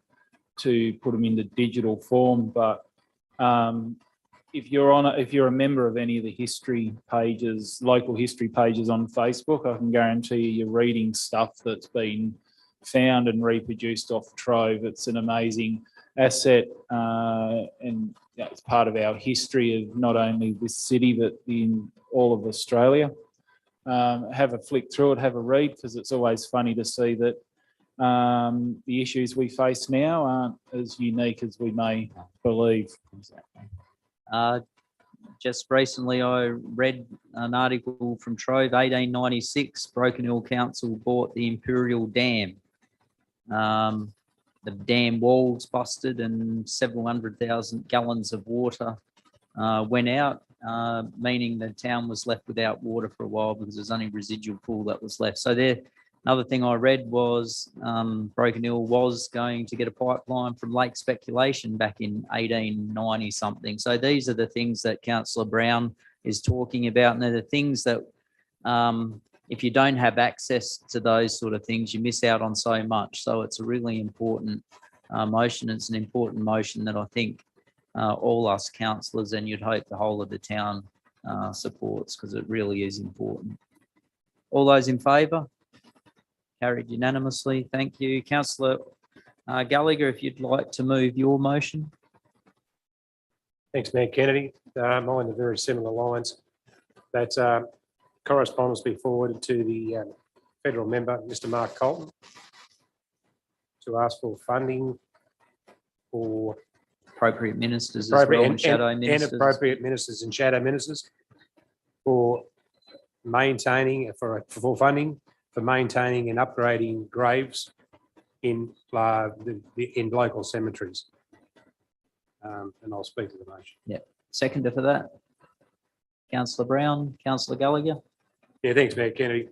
to put them into digital form. But if you're a member of any of the history pages, local history pages on Facebook, I can guarantee you're reading stuff that's been found and reproduced off Trove. It's an amazing asset, and it's part of our history of not only this city but in all of Australia. Have a flick through it, have a read, because it's always funny to see that the issues we face now aren't as unique as we may believe. Exactly. just recently I read an article from Trove, 1896, Broken Hill Council bought the Imperial Dam. The dam walls busted and several 100,000 gallons of water went out, meaning the town was left without water for a while because there's only residual pool that was left. So there, another thing I read was Broken Hill was going to get a pipeline from Lake Speculation back in 1890 something. So these are the things that Councillor Brown is talking about, and they're the things that if you don't have access to those sort of things, you miss out on so much. So it's a really important motion. It's an important motion that I think all us councillors, and you'd hope the whole of the town supports, because it really is important. All those in favour? Carried unanimously. Thank you. Councillor Gallagher, if you'd like to move your motion. Thanks, Mayor Kennedy. Mine are very similar lines. That's correspondence be forwarded to the federal member, Mr. Mark Colton, to ask for funding for Appropriate ministers as well, and shadow ministers. and appropriate ministers and shadow ministers for maintaining, for funding for maintaining and upgrading graves in local cemeteries. And I'll speak to the motion. Seconder for that. Councillor Brown, Councillor Gallagher. Yeah, thanks, Mayor Kennedy.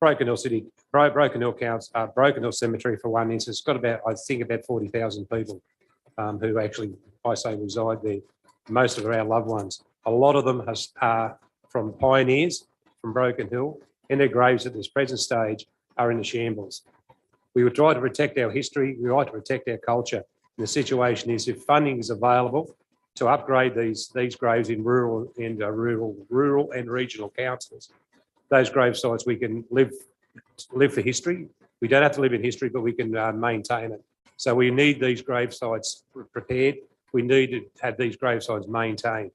Broken Hill City, Broken Hill Council, Broken Hill Cemetery, for one instance, got about, I think, about 40,000 people who actually, I say, reside there. Most of our loved ones. A lot of them are from pioneers from Broken Hill, and their graves at this present stage are in the shambles. We would try to protect our history. We try to protect our culture. And the situation is, if funding is available to upgrade these graves in rural and regional councils, those grave sites, we can live for history. We don't have to live in history, but we can maintain it. So we need these grave sites prepared. We need to have these grave sites maintained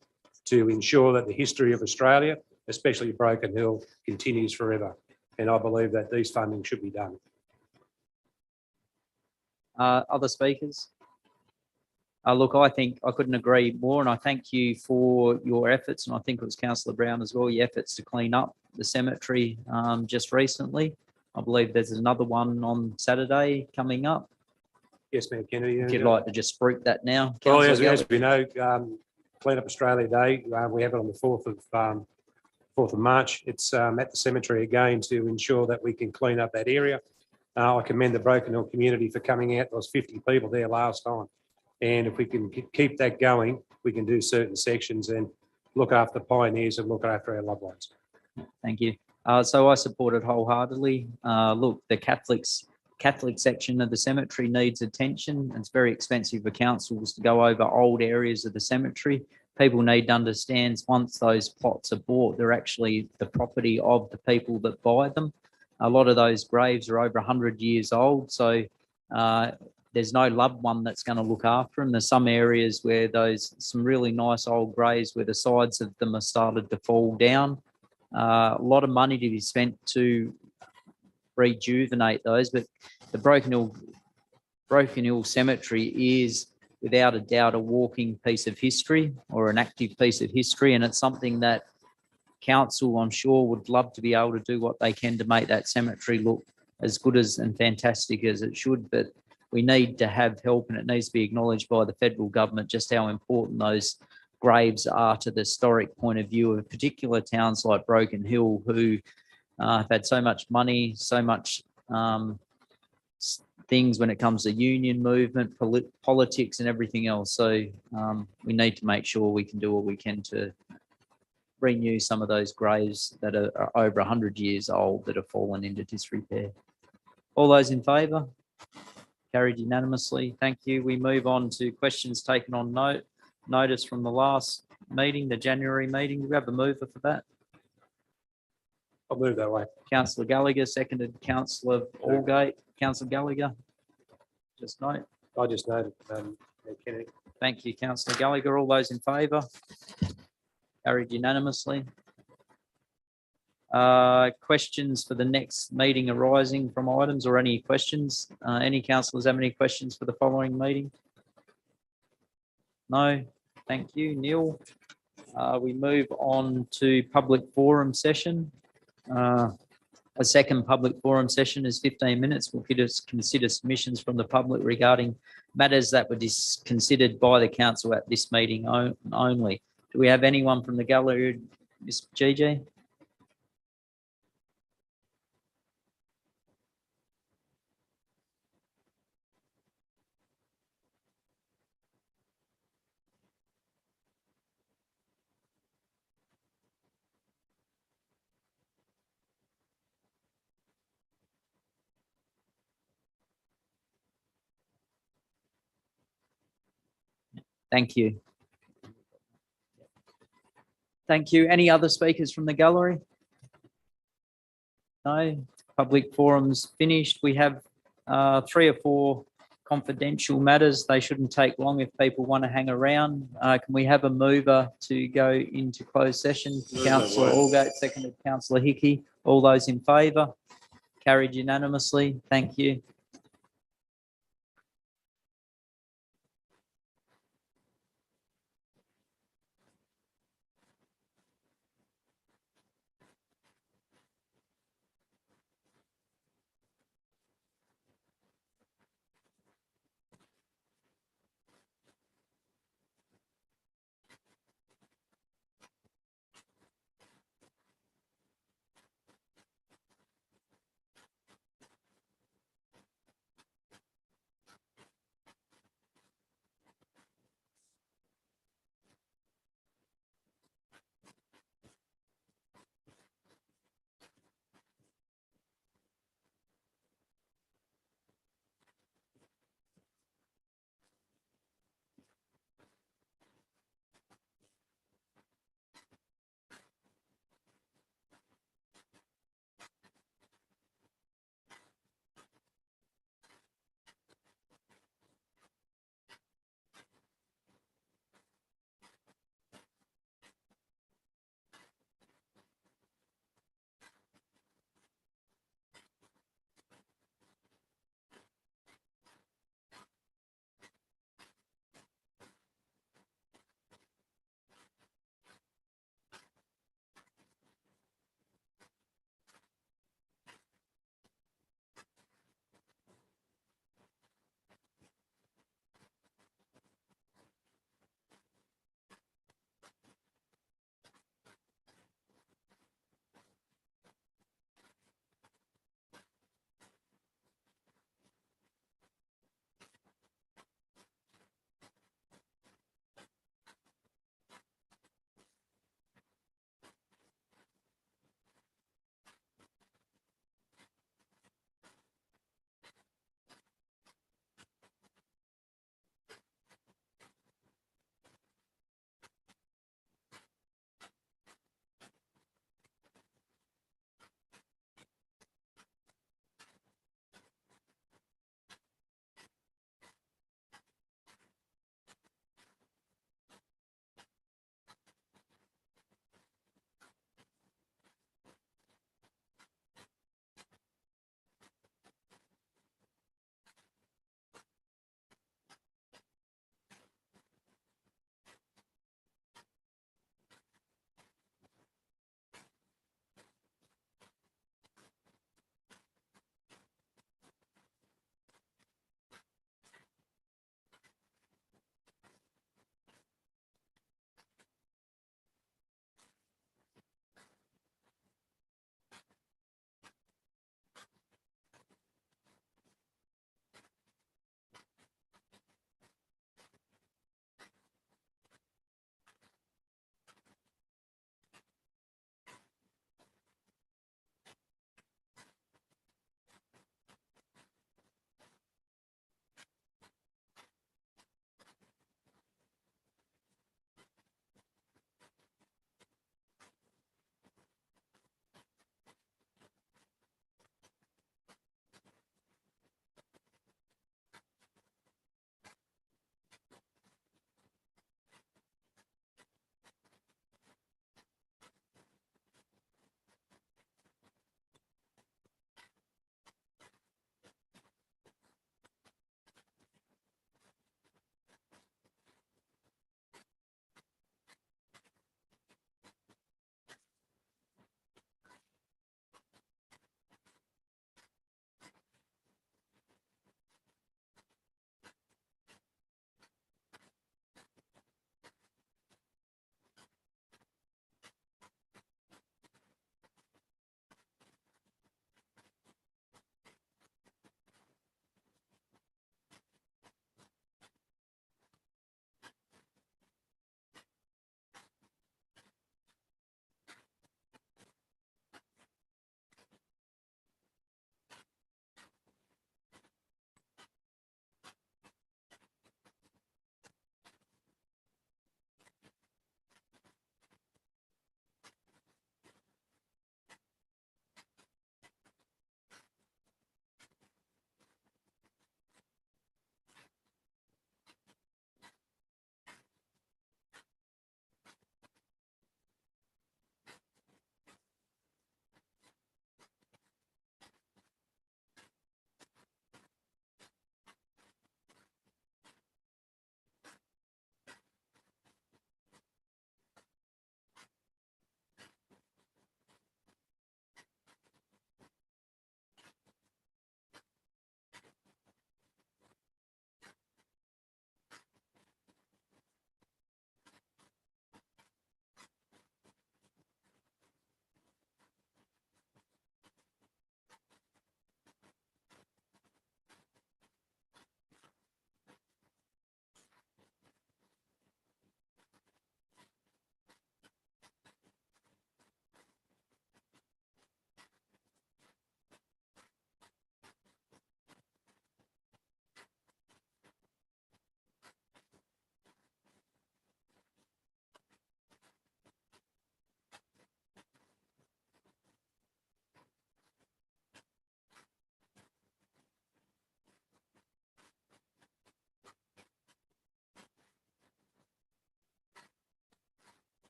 to ensure that the history of Australia, especially Broken Hill, continues forever. And I believe that these funding should be done. Other speakers? Look, I think I couldn't agree more, and I thank you for your efforts, and I think it was Councillor Brown as well, your efforts to clean up the cemetery just recently. I believe there's another one on Saturday coming up. Yes, Mayor Kennedy. If you'd like to just spruik that now. Well, Councillor as we know, Clean Up Australia Day, we have it on the 4th of March. It's at the cemetery again to ensure that we can clean up that area. I commend the Broken Hill community for coming out. There was 50 people there last time. And if we can keep that going, we can do certain sections and look after pioneers and look after our loved ones. Thank you. So I support it wholeheartedly. Look, the Catholic section of the cemetery needs attention. It's very expensive for councils to go over old areas of the cemetery. People need to understand once those plots are bought, they're actually the property of the people that buy them. A lot of those graves are over 100 years old. So there's no loved one that's going to look after them. There's some areas where some really nice old graves where the sides of them are started to fall down. A lot of money to be spent to rejuvenate those, but the Broken Hill Cemetery is without a doubt a walking piece of history, or an active piece of history, and it's something that council, I'm sure, would love to be able to do what they can to make that cemetery look as good and fantastic as it should. But we need to have help, and it needs to be acknowledged by the federal government just how important those graves are to the historic point of view of particular towns like Broken Hill, who have had so much money, so much things when it comes to union movement, politics and everything else. So we need to make sure we can do what we can to renew some of those graves that are over 100 years old that have fallen into disrepair. All those in favour? Carried unanimously. Thank you. We move on to questions taken on notice from the last meeting, the January meeting. Do we have a mover for that? I'll move that way. Councillor Gallagher, seconded Councillor Allgate. Councillor Gallagher, just note. I just noted, Mayor Kennedy. Thank you, Councillor Gallagher. All those in favour? Carried unanimously. Questions for the next meeting arising from items, or any questions? Any councillors have any questions for the following meeting? No? Thank you. Neil? We move on to public forum session. A second public forum session is 15 minutes. We'll consider submissions from the public regarding matters that were considered by the council at this meeting only. Do we have anyone from the gallery, Ms. GG? Thank you. Thank you. Any other speakers from the gallery? No, public forums finished. We have 3 or 4 confidential matters. They shouldn't take long if people want to hang around. Can we have a mover to go into closed session? Councillor Allgate, seconded Councillor Hickey. All those in favour? Carried unanimously. Thank you.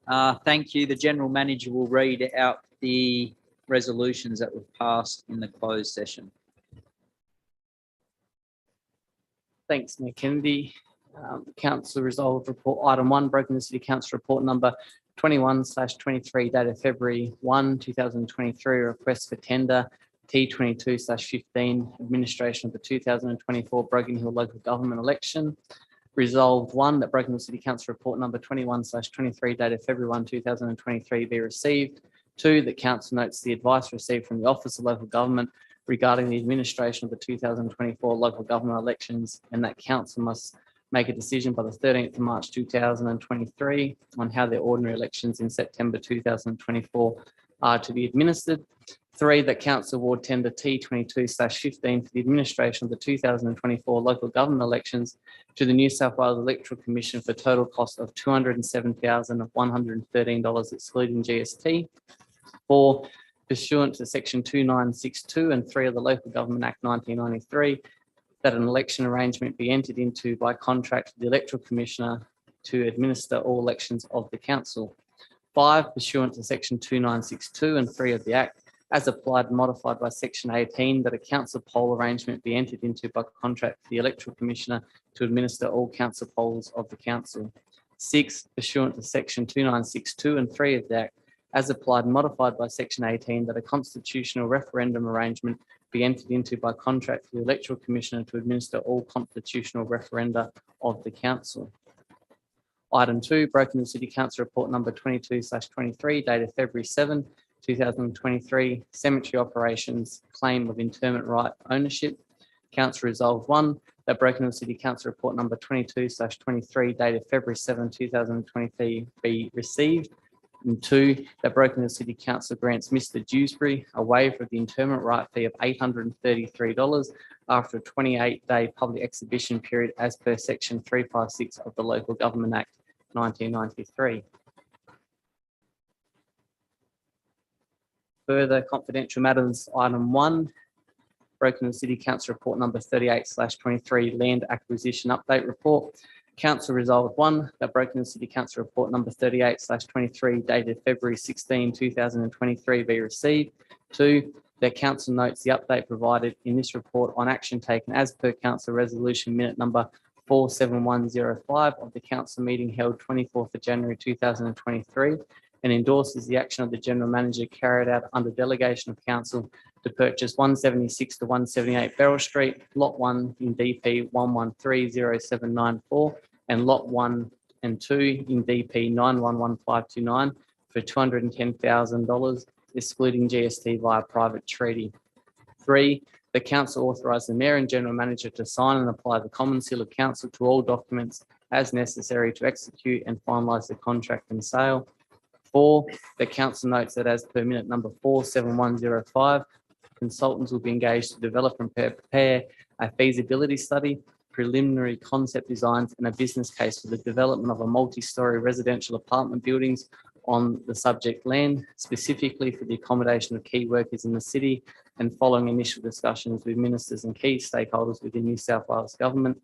Thank you. The General Manager will read out the resolutions that were passed in the closed session. Thanks, Mayor Kennedy. Council resolved report item 1, Broken Hill City Council report number 21/23 dated February 1, 2023, request for tender T22/15 administration of the 2024 Broken Hill local government election. Resolved 1, that Broken Hill City Council report number 21/23 dated February 1, 2023 be received. 2, that council notes the advice received from the Office of Local Government regarding the administration of the 2024 local government elections, and that council must make a decision by the 13th of March 2023 on how their ordinary elections in September 2024 are to be administered. 3, that council award tender T22/15 for the administration of the 2024 local government elections to the New South Wales Electoral Commission for total cost of $207,113 excluding GST. 4, pursuant to section 2962 and 3 of the Local Government Act 1993, that an election arrangement be entered into by contract with the Electoral Commissioner to administer all elections of the council. 5, pursuant to section 2962 and 3 of the Act, as applied and modified by section 18, that a council poll arrangement be entered into by contract with the Electoral Commissioner to administer all council polls of the council. 6, pursuant to section 2962 and 3 of the Act, as applied and modified by section 18, that a constitutional referendum arrangement be entered into by contract for the Electoral Commissioner to administer all constitutional referenda of the council. Item 2, Broken Hill City Council report number 22/23 dated February 7, 2023, cemetery operations, claim of interment right ownership. Council resolved 1, that Broken Hill City Council report number 22/23 dated February 7, 2023 be received. And 2, that Broken Hill City Council grants Mr. Dewsbury a waiver of the interment right fee of $833 after a 28-day public exhibition period as per section 356 of the Local Government Act 1993. Further confidential matters, item 1, Broken Hill City Council report number 38/23 land acquisition update report. Council resolved 1, that Broken Hill City Council report number 38/23 dated February 16, 2023 be received. 2, that council notes the update provided in this report on action taken as per council resolution minute number 47105 of the council meeting held 24th of January 2023 and endorses the action of the General Manager carried out under delegation of council to purchase 176 to 178 Beryl Street, Lot 1 in DP 1130794 and Lot 1 and 2 in DP 911529 for $210,000, excluding GST via private treaty. 3, the council authorised the Mayor and General Manager to sign and apply the common seal of council to all documents as necessary to execute and finalise the contract and sale. 4, the council notes that as per minute number 47105, consultants will be engaged to develop and prepare a feasibility study, preliminary concept designs and a business case for the development of a multi-storey residential apartment buildings on the subject land, specifically for the accommodation of key workers in the city, and following initial discussions with ministers and key stakeholders within New South Wales Government.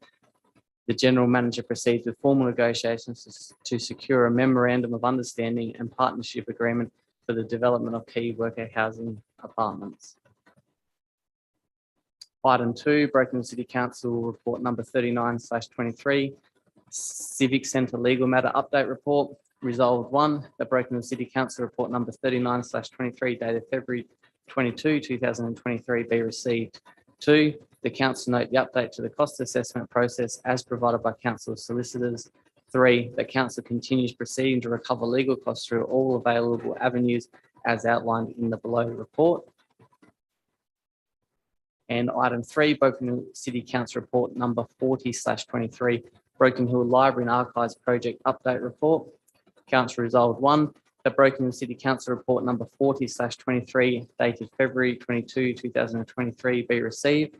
The General Manager proceeds with formal negotiations to secure a memorandum of understanding and partnership agreement for the development of key worker housing apartments. Item 2, Broken Hill City Council report number 39/23, Civic Centre legal matter update report. Resolved 1, that Broken Hill City Council report number 39/23 dated February 22, 2023 be received. 2, the council note the update to the cost assessment process as provided by council solicitors. 3, the council continues proceeding to recover legal costs through all available avenues as outlined in the below report. And item 3, Broken Hill City Council report number 40/23, Broken Hill Library and Archives Project Update Report. Council resolved 1, that Broken Hill City Council report number 40/23 dated February 22, 2023 be received.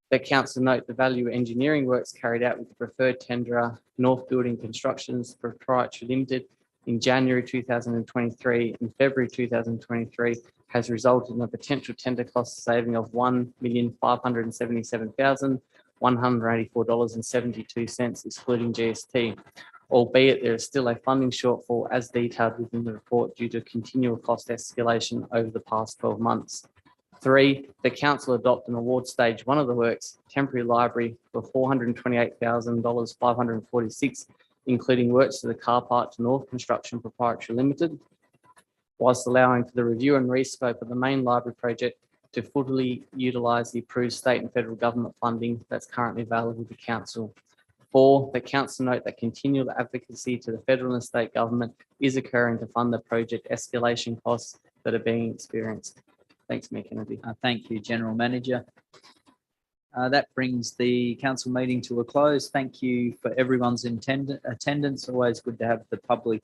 The council note the value engineering works carried out with the preferred tenderer North Building Constructions Proprietary Limited in January 2023 and February 2023 has resulted in a potential tender cost saving of $1,577,184.72 excluding GST. albeit there is still a funding shortfall as detailed within the report due to continual cost escalation over the past 12 months. 3, the council adopt and award stage 1 of the works, temporary library, for $428,546, including works to the car park to North Construction Proprietary Limited, whilst allowing for the review and rescope of the main library project to fully utilise the approved state and federal government funding that's currently available to council. 4, the council note that continual advocacy to the federal and state government is occurring to fund the project escalation costs that are being experienced. Thanks, Mayor Kennedy. Thank you, General Manager. That brings the council meeting to a close. Thank you for everyone's attendance. Always good to have the public